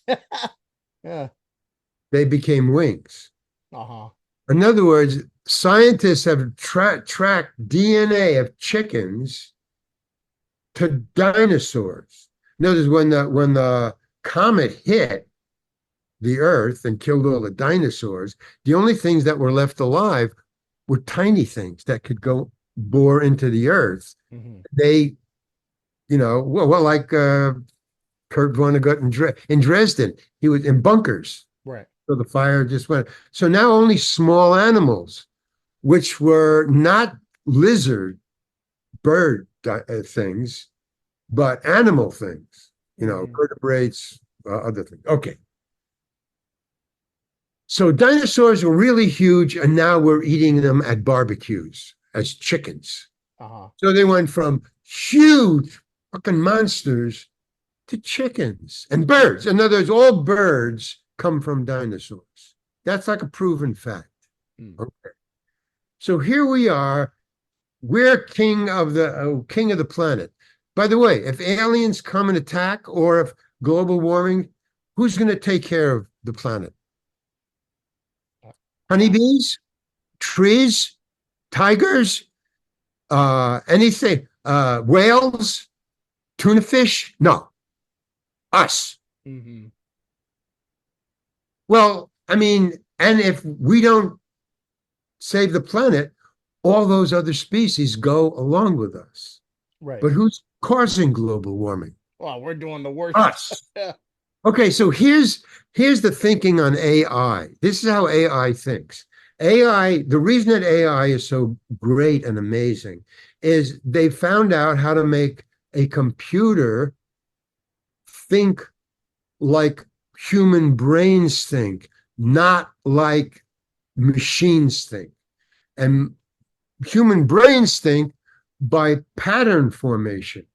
Yeah. They became wings. Uh-huh. In other words, scientists have tracked DNA of chickens to dinosaurs. Notice when the comet hit the Earth and killed all the dinosaurs, the only things that were left alive were tiny things that could go bore into the Earth. Hmm. They, like Kurt Vonnegut in Dresden, he was in bunkers. Right. So the fire just went. So now only small animals, which were not lizard, bird things, but animal things, Hmm. vertebrates, other things. Okay. So dinosaurs were really huge, and now we're eating them at barbecues as chickens. Uh-huh. So they went from huge fucking monsters to chickens and birds. In other words, all birds come from dinosaurs. That's like a proven fact. Mm. Okay. So here we are. We're king of the planet. By the way, if aliens come and attack, or if global warming, who's going to take care of the planet? Uh, Honeybees, trees, tigers, anything, whales, tuna fish? No, us. hmm. Well, I mean, and if we don't save the planet, all those other species go along with us. Right. But who's causing global warming? Well, we're doing the worst. Us. Yeah. Okay, so here's the thinking on AI. This is how AI thinks. AI, the reason that AI is so great and amazing is they found out how to make a computer think like human brains think, not like machines think. And human brains think by pattern formation,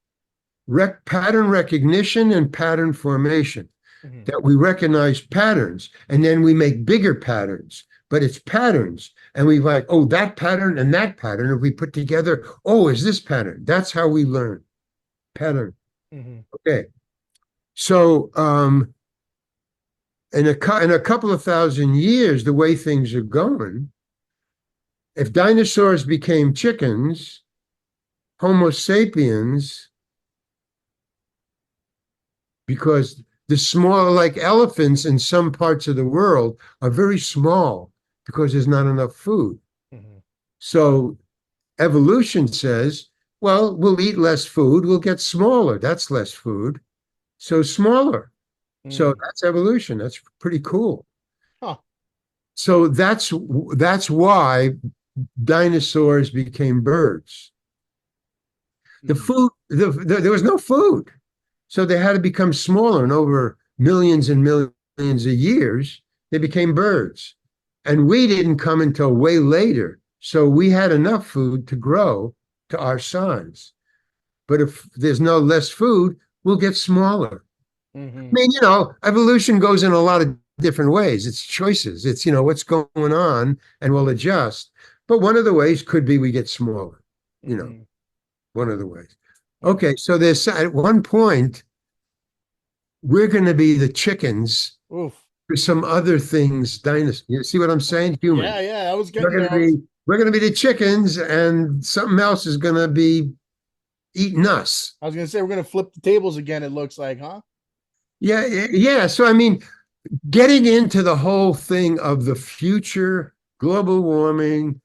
pattern recognition and pattern formation, Hmm. that we recognize patterns and then we make bigger patterns, but it's patterns. And we like, oh, that pattern and that pattern, if we put together, oh, is this pattern? That's how we learn pattern. Hmm. Okay. So in a couple of thousand years, the way things are going, if dinosaurs became chickens, Homo sapiens, because the smaller, like elephants in some parts of the world, are very small because there's not enough food. Hmm. So evolution says, well, we'll eat less food, we'll get smaller. That's less food. So smaller. So Mm. that's evolution. That's pretty cool. Huh. So that's why dinosaurs became birds. The Mm. food, there was no food. So they had to become smaller, and over millions and millions of years, they became birds. And we didn't come until way later. So we had enough food to grow to our size. But if there's no less food, we'll get smaller. I Hmm. mean, evolution goes in a lot of different ways. It's choices. It's, what's going on, and we'll adjust. But one of the ways could be we get smaller, you know, Hmm. one of the ways. Okay. Okay, so there's at one point we're going to be the chickens Oof. for some other things. Dinosaurs. You see what I'm saying? Human. Yeah, yeah, I was We're getting going there. to be we're going to be the chickens, and something else is going to be eating us. I was gonna say we're gonna flip the tables again. It looks like, huh? Yeah, yeah. So I mean, getting into the whole thing of the future, global warming,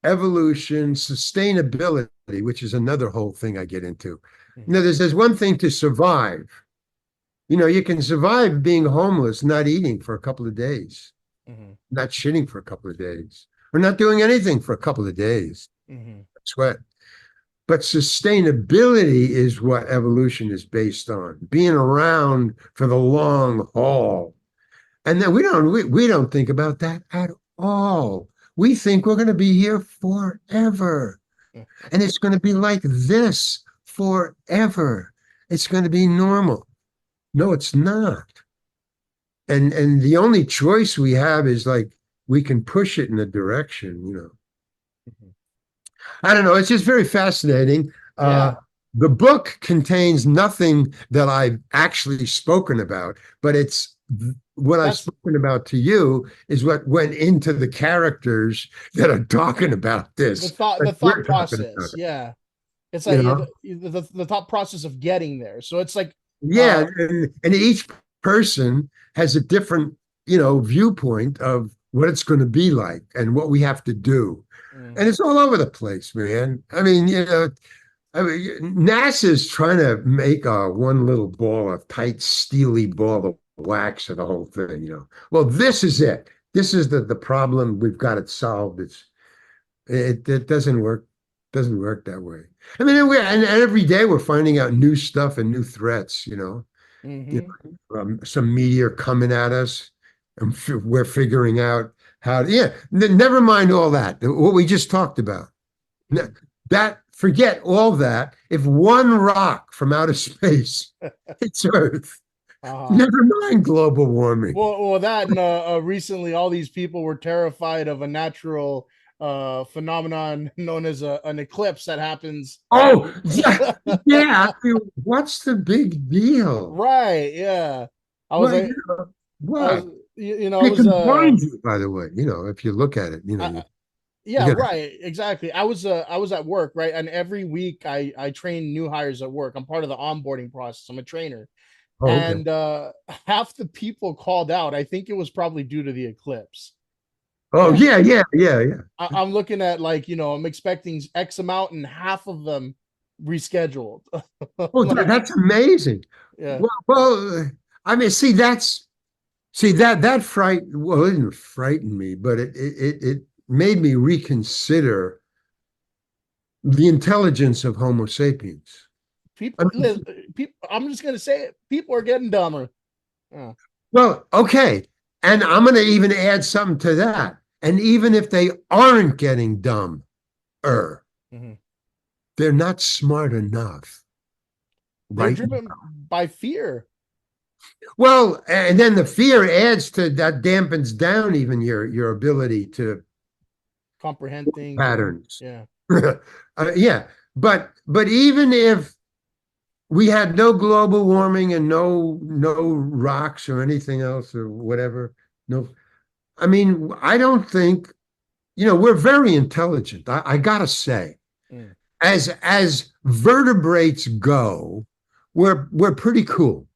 evolution, sustainability, which is another whole thing I get into. Hmm. There's one thing to survive. You can survive being homeless, not eating for a couple of days, Hmm. not shitting for a couple of days, or not doing anything for a couple of days. Hmm. Sweat. But sustainability is what evolution is based on, being around for the long haul. And then we don't think about that at all. We think we're going to be here forever. And it's going to be like this forever. It's going to be normal. No, it's not. And the only choice we have is like we can push it in a direction. I don't know. It's just very fascinating. Yeah. The book contains nothing that I've actually spoken about, but it's what I've That's spoken about to you is what went into the characters that are talking about this. the Like thought we're talking about process. it, Yeah. It's you like know? the thought process of getting there. So it's like, Yeah, and each person has a different, viewpoint of what it's going to be like and what we have to do. And mhm. it's all over the place, man. I mean, NASA's trying to make a one little ball, a tight, steely ball of wax of the whole thing. Well, this is it. This is the problem. We've got it solved. It doesn't work that way. I mean, and every day we're finding out new stuff and new threats. Hmm. Some meteor coming at us, and we're figuring out how. Yeah, never mind all that. What we just talked about. That forget all that. If one rock from outer space hits Earth, Uh-huh. never mind global warming. Well, that and recently, all these people were terrified of a natural phenomenon known as an eclipse that happens. Oh, yeah, yeah. I mean, what's the big deal? Right? Yeah. I was Well, like, I was, what? I It was, can blind you, by the way. If you look at it, I, you yeah, got. right, exactly. I was at work, right, and every week I train new hires at work. I'm part of the onboarding process. I'm a trainer, Oh, okay. and half the people called out. I think it was probably due to the eclipse. Oh, Yeah, yeah, yeah, yeah, yeah. I'm looking at, like, I'm expecting X amount, and half of them rescheduled. Oh, Like, that's amazing. yeah, Well, I mean, see that well, it didn't frighten me, but it made me reconsider the intelligence of Homo sapiens. I people, mean, people. I'm just gonna say it. People are getting dumber. Yeah. well, okay, and I'm going to even add something to that. And even if they aren't getting dumber, Mhm. they're not smart enough, They're right? driven by fear, Well, and then the fear adds to that, dampens down even your ability to comprehend things, and patterns. yeah. Yeah, but even if we had no global warming and no rocks or anything else or whatever, no, I mean, I don't think, we're very intelligent. I gotta say, Mm. as vertebrates go, we're pretty cool.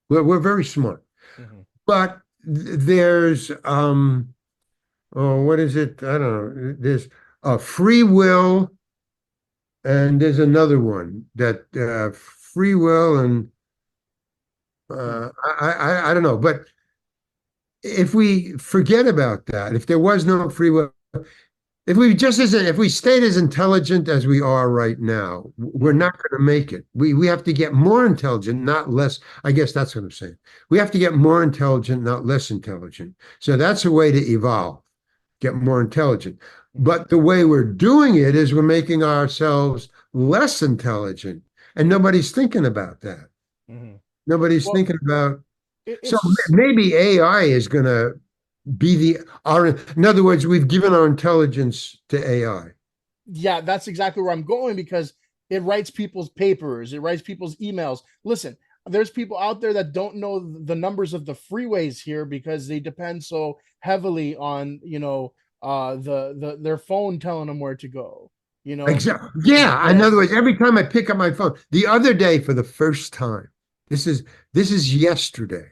We're very smart. Mhm. But there's oh, what is it? I don't know. There's free will, and there's another one that free will, and Mm. I don't know. But if we forget about that, if there was no free will, if we stayed as intelligent as we are right now, we're Mhm. not going to make it. We have to get more intelligent, not less. I guess that's what I'm saying. We have to get more intelligent, not less intelligent. So that's a way to evolve, get more intelligent. Mhm. But the way we're doing it is we're making ourselves less intelligent, and nobody's thinking about that. Mhm. Nobody's Well, thinking about. So it's maybe AI is going to be in other words, we've given our intelligence to AI. yeah, that's exactly where I'm going, because it writes people's papers, it writes people's emails. Listen, there's people out there that don't know the numbers of the freeways here because they depend so heavily on, their phone telling them where to go. You know, Exactly. Yeah. In yeah. other words, every time I pick up my phone, the other day for the first time, this is yesterday.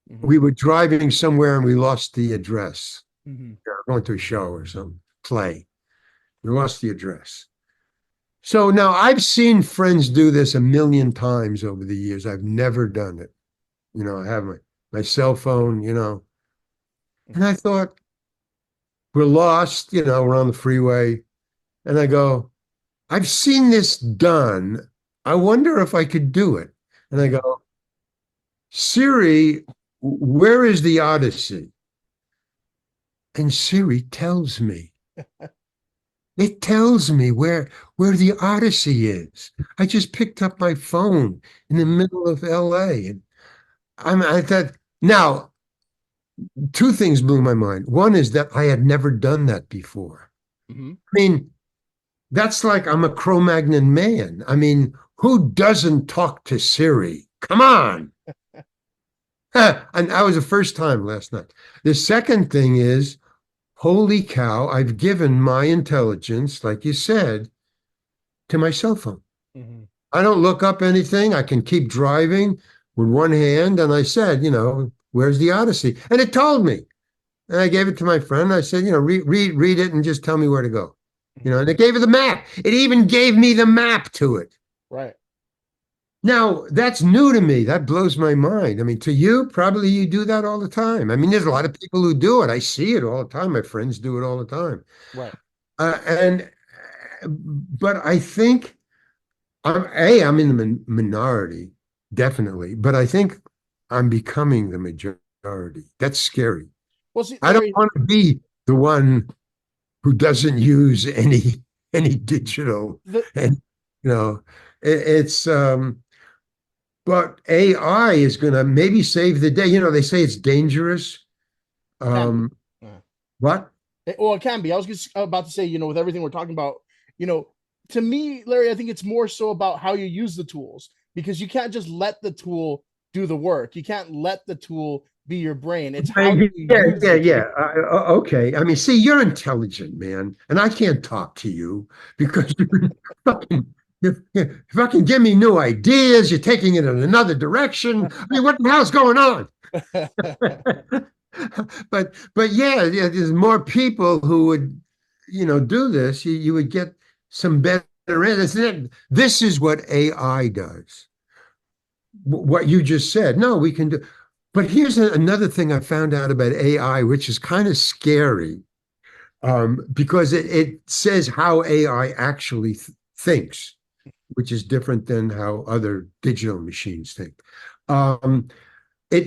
Hmm. We were driving somewhere and we lost the address. Hmm. We were going to a show or some play. We lost the address. So now I've seen friends do this a million times over the years. I've never done it. I have my cell phone, and I thought, we're lost, we're on the freeway. And I go, I've seen this done. I wonder if I could do it. And I Hmm. go, Siri, where is the Odyssey? And Siri tells me. It tells me where the Odyssey is. I just picked up my phone in the Hmm. middle of LA. And I thought, now, two things blew my mind. One is that I had never done that before. Hmm. I mean, that's like I'm a Cro-Magnon man. I mean, who doesn't talk to Siri? Come on. And that was the first time last night. The second thing is, holy cow, I've given my intelligence, like you said, to my cell phone. Mhm. I don't look up anything. I can keep driving with one hand. And I said, where's the Odyssey? And it told me. And I gave it to my friend. I said, read it and just tell me where to go. Mhm. And it gave it the map. It even gave me the map to it. Right. Now, that's new to me. That blows my mind. I mean, to you, probably you do that all the time. I mean, there's a lot of people who do it. I see it all the time. My friends do it all the time. Right. And but I think I'm in the minority, definitely, but I think I'm becoming the majority. That's scary. Well, see, I don't Larry, want to be the one who doesn't use any digital, the and it's but AI is going to maybe save the day. They say it's dangerous. can be. Um, Yeah. what? Well, it can be. I was just about to say, with everything we're talking about, you know, to me, Larry, I think it's more so about how you use the tools, because you can't just let the tool do the work. You can't let the tool be your brain. It's how Yeah, you use yeah, the yeah. tool. Okay. I mean, see, you're intelligent, man, and I can't talk to you because you're fucking, you fucking give me new ideas. You're taking it in another direction. I mean, what the hell's going on? But yeah, there's more people who would, do this. You would get some better answers. This is what AI does. What you just said. No, we can do. But here's another thing I found out about AI, which is kind of scary, because it says how AI actually thinks, which is different than how other digital machines think. Um,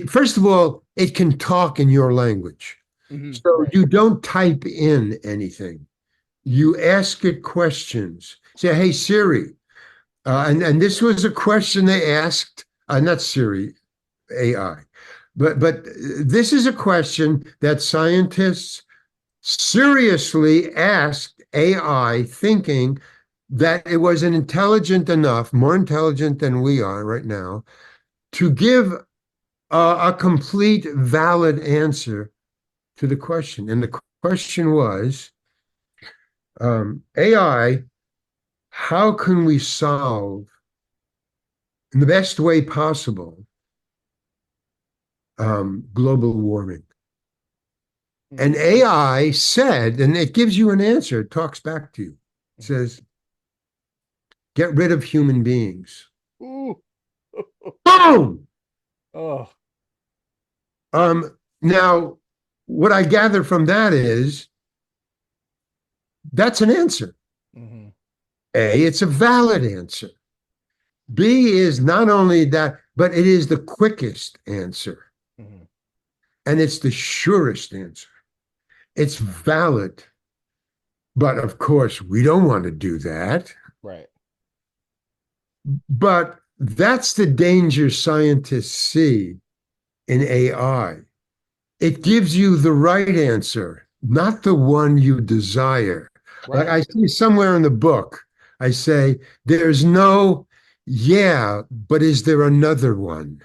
First of all, it can talk in your language. Mhm. So Right. you don't type in anything. You ask it questions. Say, hey, Siri. And this was a question they asked, not Siri, AI. But this is a question that scientists seriously asked AI, thinking that it was an intelligent enough, more intelligent than we are right now, to give a complete, valid answer to the question. And the question was, AI, how can we solve in the best way possible global warming? And Mhm. AI said, and it gives you an answer, it talks back to you. It Mhm. says, get rid of human beings. Ooh. Boom! Oh. Now, what I gather from that is that's an answer. Mhm. A, it's a valid answer. B is not only that, but it is the quickest answer. Mhm. And it's the surest answer. It's valid. But of course, we don't want to do that. Right. But that's the danger scientists see in AI. It gives you the right answer, not the one you desire. Like Right. I see somewhere in the book, I say, there's no, yeah, but is there another one?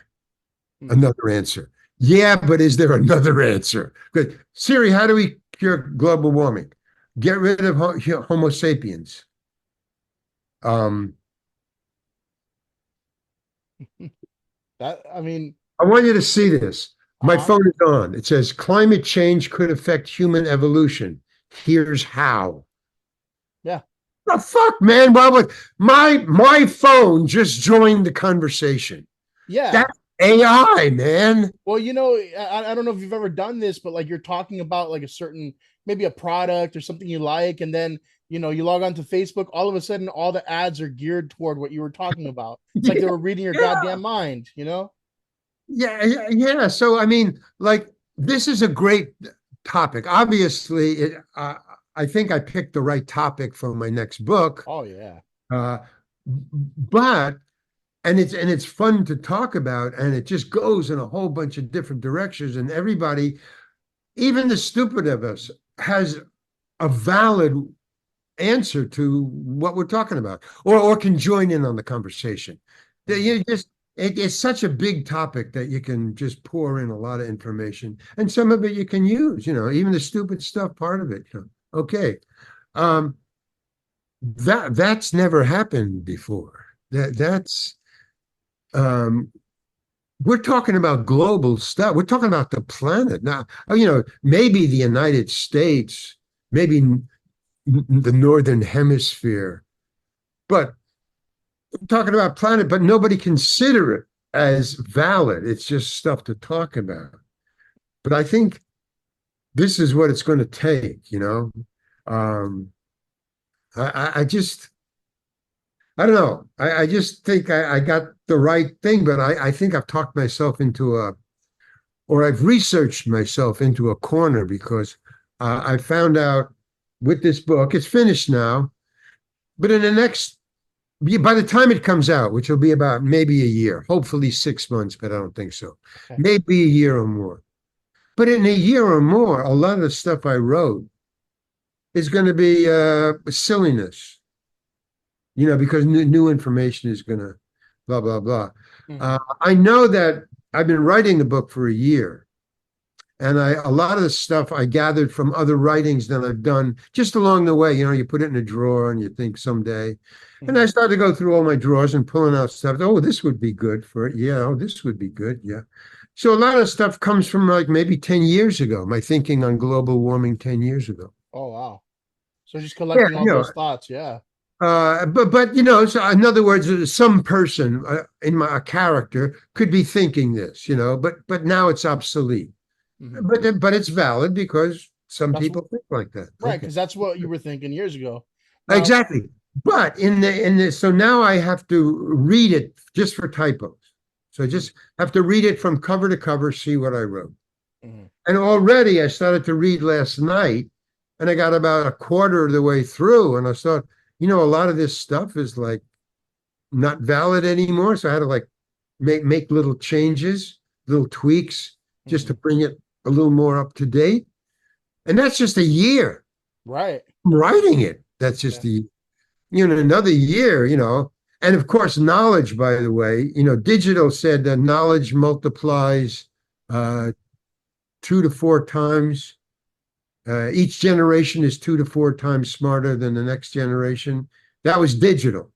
Mhm. Another answer. Yeah, but is there another answer? Good. Siri, how do we cure global warming? Get rid of Homo sapiens. Um, That, I mean, I want you to see this. My uh-huh. phone is on. It says climate change could affect human evolution. Here's how. Yeah. The fuck, man? Why would my phone just joined the conversation? Yeah. That's AI, man. Well, I don't know if you've ever done this, but like you're talking about like a certain, maybe a product or something you like, and then you log on to Facebook, all of a sudden all the ads are geared toward what you were talking about. It's like they Yeah, were reading your yeah, goddamn mind, yeah. So I mean, like, this is a great topic. Obviously, I think I picked the right topic for my next book. Oh yeah. Uh, but and it's fun to talk about, and it just goes in a whole bunch of different directions, and everybody, even the stupid of us, has a valid answer to what we're talking about, or can join in on the conversation. Mhm. You just it's such a big topic that you can just pour in a lot of information, and some of it you can use, even the stupid stuff part of it. Okay. Um, that's never happened before. That's um we're talking about global stuff. We're talking about the planet now. Maybe the United States, maybe the Northern Hemisphere, but we're talking about planet, but nobody consider it as valid. It's just stuff to talk about. But I think this is what it's going to take. Um, I just, I don't know. I just think I got the right thing, but I think I've talked myself into or I've researched myself into a corner because I found out with this book, it's finished now, but in the next, by the time it comes out, which will be about maybe a year, hopefully 6 months, but I don't think so, Okay. maybe a year or more. But in a year or more, a lot of the stuff I wrote is going to be silliness, because new information is going to blah, blah, blah. Mhm. I know that I've been writing the book for a year, and a lot of the stuff I gathered from other writings that I've done just along the way. You put it in a drawer and you think someday. And I Mhm. started to go through all my drawers and pulling out stuff. Oh, this would be good for it. Yeah, oh, this would be good. Yeah. So a lot of stuff comes from like maybe 10 years ago, my thinking on global warming 10 years ago. Oh wow. So just Yeah, collecting all those thoughts. Yeah. but so in other words, some person in my character could be thinking this, but now it's obsolete. Mhm. But it's valid because some That's people think like that. right, Okay, because that's what you were thinking years ago. Now, exactly. But so now I have to read it just for typos. So I mhm. just have to read it from cover to cover, see what I wrote. Mhm. And already I started to read last night, and I got about a quarter of the way through, and I thought, a lot of this stuff is like not valid anymore. So I had to like make little changes, little tweaks, just to Mhm. bring it a little more up to date. And that's just a year Right. writing it. That's just Yeah. another year. And of course, knowledge, by the way, digital said that knowledge multiplies 2 to 4 times. Each generation is 2 to 4 times smarter than the next generation. That was digital.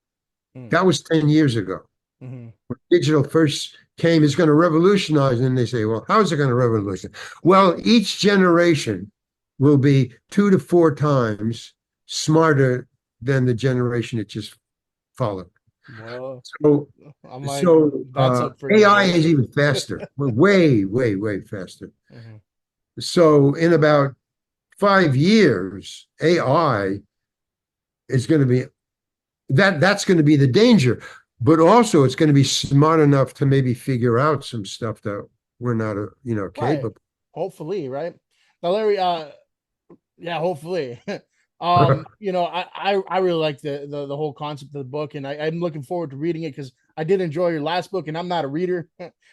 Mhm. That was 10 years ago. Mhm. When digital first came, is going to revolutionize. And they say, well, how is it going to revolutionize? Well, each generation will be 2 to 4 times smarter than the generation it just followed. Well, So, I'm like, so that's up for AI debate. is even faster. We're way, way, way faster. Mhm. So in about 5 years, AI is going to be that's going to be the danger. But also it's going to be smart enough to maybe figure out some stuff that we're not, Right. capable. Hopefully, right? Now, Larry, yeah, hopefully. I really like the whole concept of the book, and I'm looking forward to reading it because I did enjoy your last book, and I'm not a reader,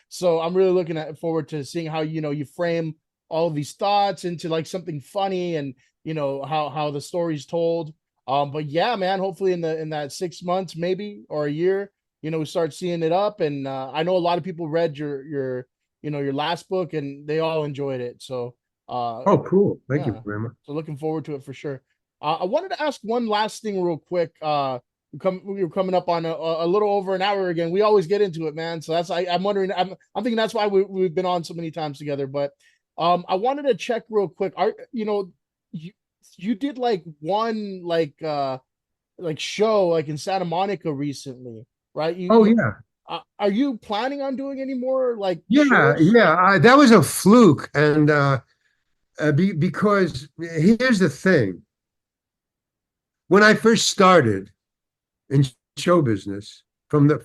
so I'm really looking forward to seeing how you frame all of these thoughts into like something funny, and how the story's told. But yeah, man, hopefully in that 6 months maybe or a year, we start seeing it up, and I know a lot of people read your last book, and they all enjoyed it. So uh, Oh, cool. Thank you yeah. very much. So looking forward to it for sure. I wanted to ask one last thing real quick. We're coming up on a little over an hour again. We always get into it, man. So I'm wondering. I'm thinking that's why we've been on so many times together. But I wanted to check real quick. You you did like one like show like in Santa Monica recently, right? Oh yeah. Are you planning on doing any more like Yeah, shows? yeah. That was a fluke. And because here's the thing. When I first started in show business from the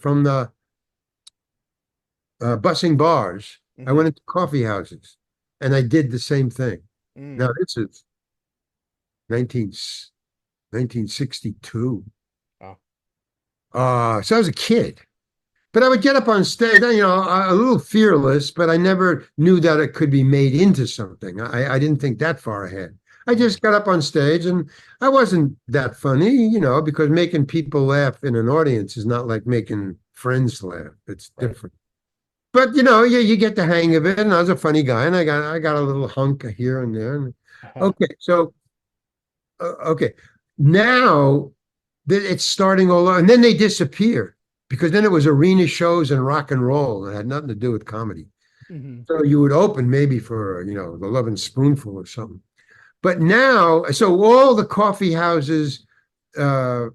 bussing bars, I Mm-hmm. went into coffee houses and I did the same thing. Mm. Now this is 19, 1962. Oh, So I was a kid, but I would get up on stage, a little fearless, but I never knew that it could be made into something. I didn't think that far ahead. I mm-hmm. just got up on stage and I wasn't that funny, because making people laugh in an audience is not like making friends laugh. It's Right. different. But you get the hang of it, and I was a funny guy, and I got a little hunk here and there. And, okay, so okay, now that it's starting all over, and then they disappear because then it was arena shows and rock and roll. It had nothing to do with comedy. Hmm. So you would open maybe for the Lovin' Spoonful or something. But now, so all the coffee houses, uh,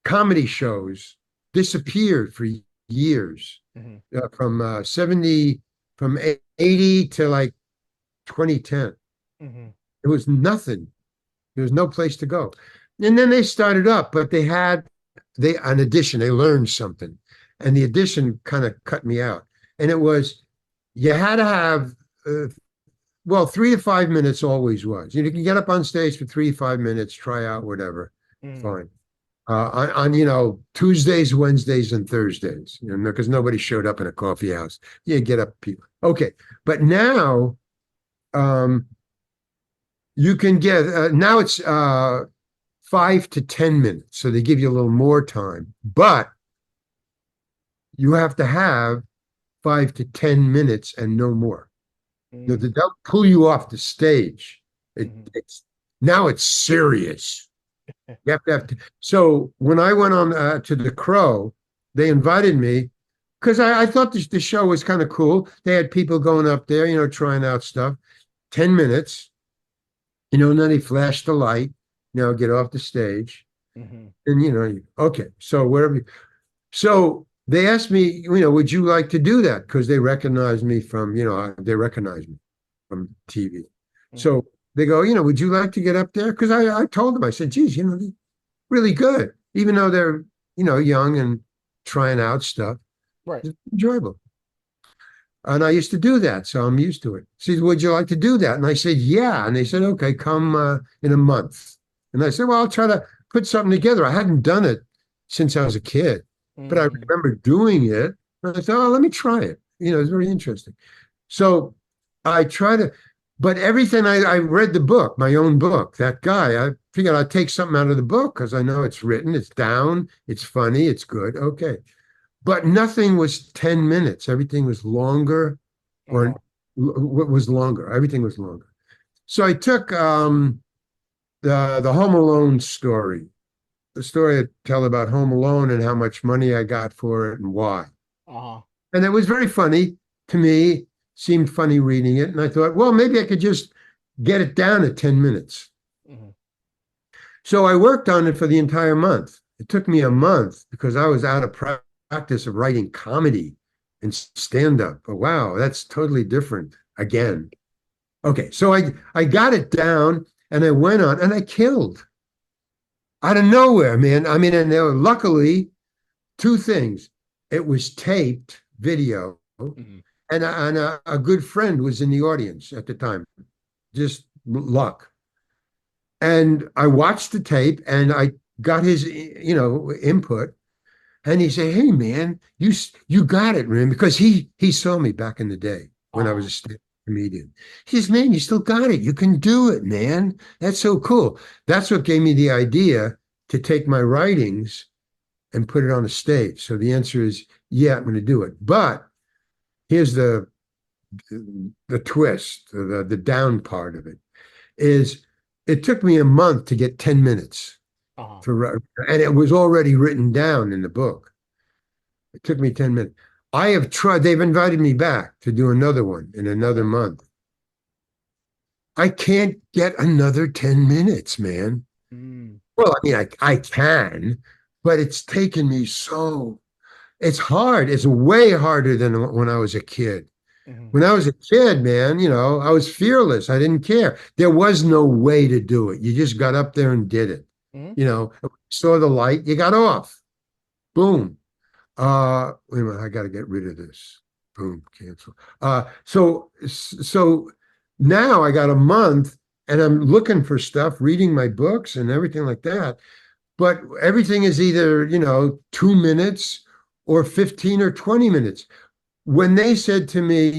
comedy shows disappeared for years, Hmm. from 70, from 80 to like 2010. Hmm. There was nothing. There was no place to go. And then they started up, but they an edition, they learned something. And the edition kind of cut me out. And it was, you had to have, well, 3 to 5 minutes always was. You can get up on stage for 3 to 5 minutes, try out whatever, Hmm. fine. On Tuesdays, Wednesdays, and Thursdays, because nobody showed up in a coffee house. You get up people. Okay. But now, um, you can get, now it's 5 to 10 minutes. So they give you a little more time, but you have to have 5 to 10 minutes and no more. They'll pull you off the stage. Hmm. It's now it's serious. You have to have to. So when I went on to the Crow, they invited me because I thought the show was kind of cool. They had people going up there, trying out stuff. 10 minutes, and then they flash the light. Get off the stage, Hmm. and okay. So whatever. So they asked me, would you like to do that? Because they recognized me they recognized me from TV. Hmm. So they go, would you like to get up there? Because I told them, I said, geez, they're really good, even though they're, young and trying out stuff. Right. It's enjoyable. And I used to do that, so I'm used to it. She said, would you like to do that? And I said, yeah. And they said, okay, come in a month. And I said, well, I'll try to put something together. I hadn't done it since I was a kid, but I Hmm. remember doing it. And I thought, oh, let me try it. It's very interesting. So I try to, but everything I read the book, my own book, that guy, I figured I'd take something out of the book because I know it's written, it's down, it's funny, it's good. Okay. But nothing was 10 minutes. Everything was longer or Uh-huh. what was longer. Everything was longer. So I took the Home Alone story, the story I tell about Home Alone and how much money I got for it and why. Uh-huh. And it was very funny to me, seemed funny reading it. And I thought, well, maybe I could just get it down to 10 minutes. Hmm. So I worked on it for the entire month. It took me a month because I was out of practice of writing comedy and stand up. But wow, that's totally different again. Okay, so I got it down and I went on and I killed out of nowhere, man. I mean, and there were luckily two things. It was taped video, Hmm. and a good friend was in the audience at the time. Just luck. And I watched the tape and I got his, input. And he said, "Hey, man, you got it, man," because he saw me back in the day when I was Uh-huh. a stand comedian. He says, "Man, you still got it. You can do it, man. That's so cool." That's what gave me the idea to take my writings and put it on a stage. So the answer is, yeah, I'm going to do it. But here's the twist, the down part of it is it took me a month to get 10 minutes Uh-huh. and it was already written down in the book. It took me 10 minutes. I have tried, they've invited me back to do another one in another Okay. month. I can't get another 10 minutes, man. Mm. Well, I mean, I can, but it's taken me it's hard. It's way harder than when I was a kid. Hmm. When I was a kid, man, I was fearless. I didn't care. There was no way to do it. You just got up there and did it. Hmm. Saw the light, you got off. Boom. Wait a minute, I got to get rid of this. Boom, cancel. So now I got a month and I'm looking for stuff, reading my books and everything like that. But everything is either, 2 minutes or 15 or 20 minutes. When they said to me,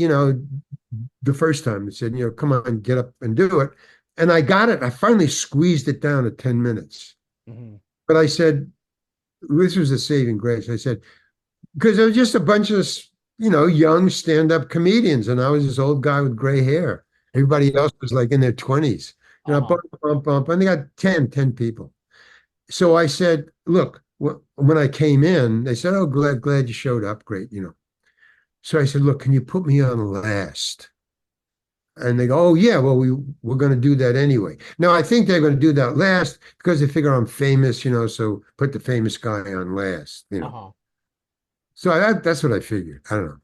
the first time, they said, come on, get up and do it. And I got it. I finally squeezed it down to 10 minutes. Hmm. But I said, this was a saving grace. I said, because there was just a bunch of, young stand-up comedians, and I was this old guy with gray hair. Everybody else was like in their 20s, Uh-huh. bump, bump, bump, and they got ten people. So I said, look, when I came in, they said, oh, glad you showed up. Great. So I said, look, can you put me on last? And they go, oh, yeah, well, we're going to do that anyway. Now, I think they're going to do that last because they figure I'm famous, so put the famous guy on last. Uh-huh. So that's what I figured. I don't know.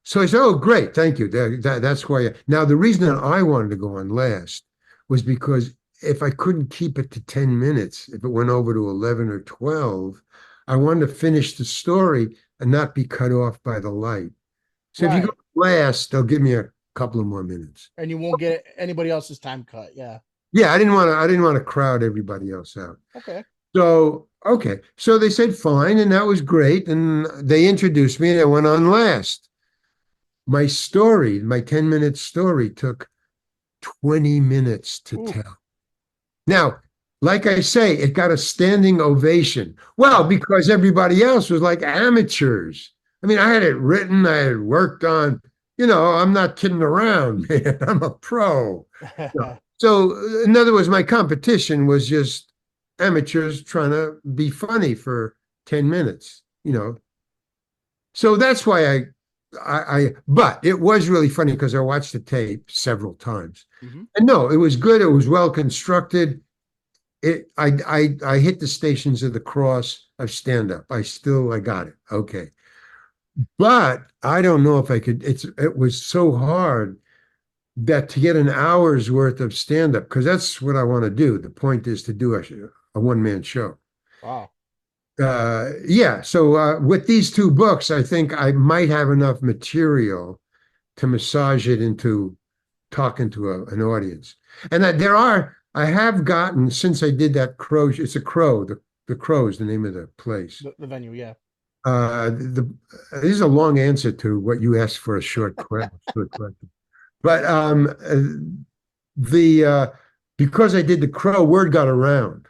So I said, oh, great. Thank you. That's why. Now, the reason that I wanted to go on last was because if I couldn't keep it to 10 minutes, if it went over to 11 or 12, I wanted to finish the story and not be cut off by the light. So if you go Right. last, they'll give me a couple of more minutes. And you won't get anybody else's time cut. Yeah. Yeah, I didn't want to crowd everybody else out. Okay. So, okay. So they said fine, and that was great. And they introduced me, and I went on last. My story, my 10-minute story, took 20 minutes to Ooh. tell. Now, like I say, it got a standing ovation. Well, Yeah. because everybody else was like amateurs. I mean, I had it written, I had worked on, I'm not kidding around, man. I'm a pro. So, in other words, my competition was just amateurs trying to be funny for 10 minutes. So that's why but it was really funny because I watched the tape several times. Hmm. And no, it was good. It was well constructed. I hit the stations of the cross of stand up. I got it. Okay. But I don't know if I could, it was so hard that to get an hour's worth of stand up, because that's what I want to do. The point is to do a one man show. Wow. Yeah. So with these two books, I think I might have enough material to massage it into talking to an audience. And that I have gotten since I did that crow. It's a crow. The crow is the name of the place. The venue. Yeah. This is a long answer to what you asked for a short question. But the because I did the crow, word got around.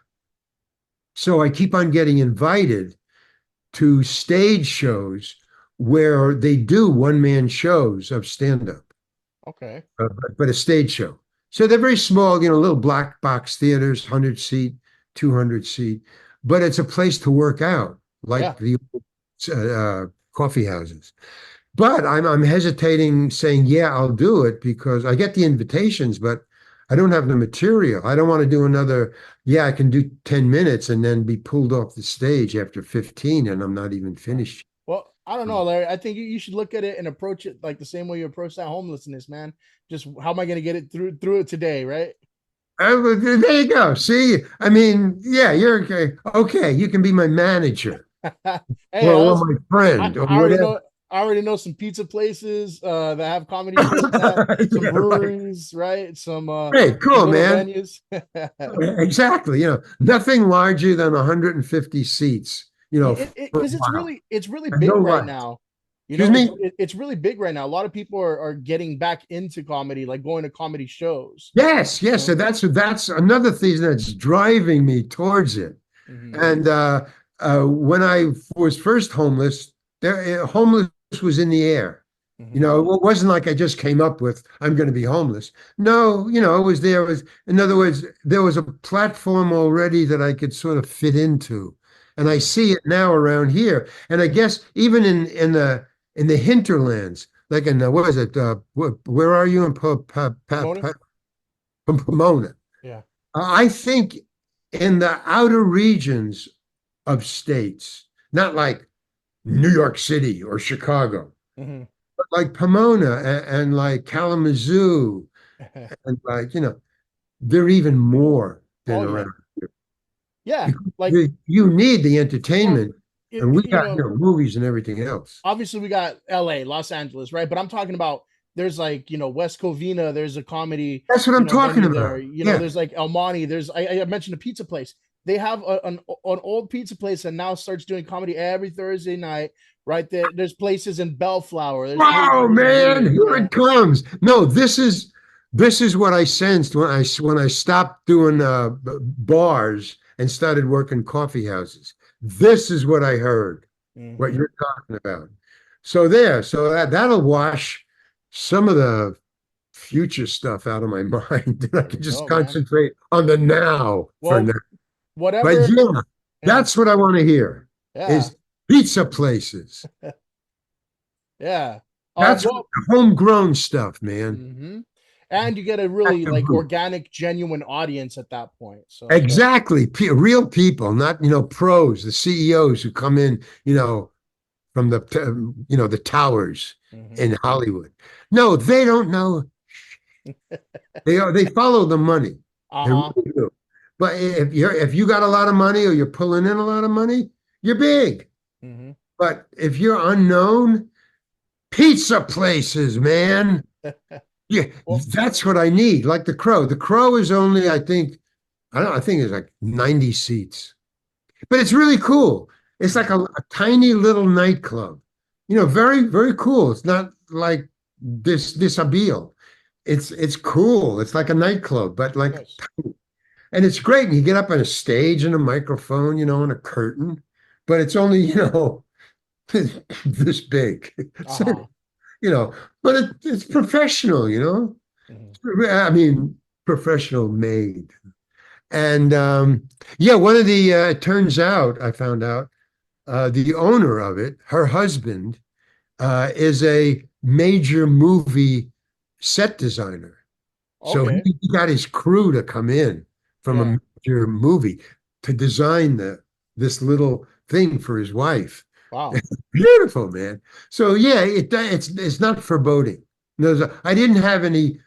So I keep on getting invited to stage shows where they do one-man shows of stand-up, Okay. but a stage show. So they're very small, little black box theaters, 100 seat, 200 seat, but it's a place to work out, Yeah. like the coffee houses. But I'm hesitating saying, yeah, I'll do it because I get the invitations, but I don't have the material. I don't want to do another, yeah, I can do 10 minutes and then be pulled off the stage after 15 and I'm not even Yeah. finished. Well, I don't know, Larry. I think you should look at it and approach it like the same way you approach that homelessness, man. Just how am I going to get it through it today, right? There you go. See, I mean, yeah, you're okay. Okay, you can be my manager Hey, or my friend or I already whatever. know. I already know some pizza places that have comedy shows at some Yeah, right. breweries, right? Hey, Some cool, little man. venues. Exactly. Nothing larger than 150 seats, for a Because while. it's really And no big right lights. now. You Excuse know, me? it's really big right now. A lot of people are getting back into comedy, like going to comedy shows. Yes, You yes. So know? that's another thing that's driving me towards it. Hmm. And when I was first homeless, homeless was in the air. Hmm. It wasn't like I just came up with I'm going to be homeless. No, it was there. It was, in other words, there was a platform already that I could sort of fit into, and I Hmm. see it now around here. And I guess even in the hinterlands, like in what is it? Where are you in Pomona? Pomona? Yeah. I think in the outer regions of states, not like New York City or Chicago, Hmm. but like Pomona and like Kalamazoo, and like, they're even more than Oh yeah, around yeah. because Like, you need the well, entertainment, and we you got, know, movies and everything else. obviously we got L.A., Los Angeles, right? But I'm talking about there's like West Covina. There's a comedy That's what I'm talking venue there. about. Yeah. There's like El Monte. I mentioned a pizza place. They have an old pizza place that now starts doing comedy every Thursday night. Right there, there's places in Bellflower. There's Wow, places in man, Whittier. here Yeah, it comes. No, this is what I sensed when I stopped doing bars and started working coffee houses. This is what I heard. what Hmm. you're talking about. So there, so that'll wash some of the future stuff out of my mind. And I There can you just go, man. concentrate on the now for now. Well, But whatever. yeah, Yeah. that's what I want to hear Yeah. is pizza places. Yeah. That's Well, homegrown stuff, man. hmm, and you get a At really the like root. organic, genuine audience at that point. So yeah. Exactly. Real people, not, pros, the CEOs who come in, from the towers Hmm. in Hollywood. No, they don't know. They follow the money. They Uh-huh. really do. But if you got a lot of money or you're pulling in a lot of money, you're big. Hmm. But if you're unknown, pizza places, man. Yeah, Well, that's what I need. Like the Crow. The Crow is only, I don't know, I think it's like 90 seats. But it's really cool. It's like mhm. a tiny little nightclub. Very, very cool. It's not like this Abil. It's cool. It's like a nightclub, but like, Nice. and it's great. And you get up on a stage and a microphone, and a curtain, but it's only, this big. So, Uh-huh. you know, but it's professional. Hmm. I mean, professional made. And yeah, one of the it turns out I found out the owner of it, her husband, is a major movie set designer. So Okay. he got his crew to come in from a Yeah. major movie to design this little thing for his wife. Wow. Beautiful, man. So yeah, it's not foreboding. I didn't have any,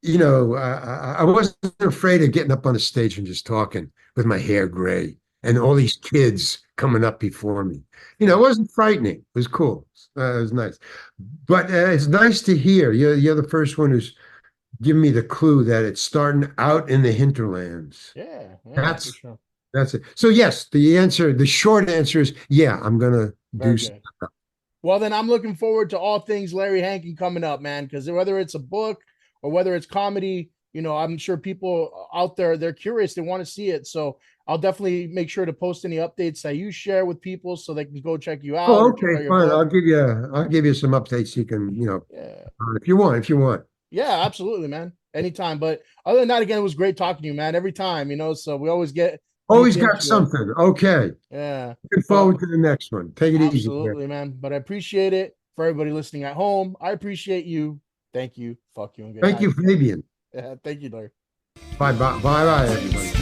I wasn't afraid of getting up on a stage and just talking with my hair gray and all these kids coming up before me. It Yeah. wasn't frightening. It was cool. It was nice. But it's nice to hear. You're the first one who's given me the clue that it's starting out in the hinterlands. Yeah. Yeah, for That's sure. that's it. So yes, the short answer is yeah, I'm gonna Very do good. Well, then I'm looking forward to all things Larry Hankin coming up, man, because whether it's a book or whether it's comedy, I'm sure people out there, they're curious, they want to see it. So I'll definitely make sure to post any updates that you share with people so they can go check you out Oh, or check okay, out your fine. book. I'll give you some updates you can, Yeah. if you want, if you want. Yeah, absolutely, man. Anytime. But other than that, again, it was great talking to you, man. Every time, so we always get deep Always got into it. something. Okay. Yeah. Looking But forward to the next one. Take it easy there. absolutely, man. But I appreciate it for everybody listening at home. I appreciate you. Thank you. Fuck you and good Thank night. you, Fabian. Yeah, thank you, Larry. Bye bye bye bye everybody.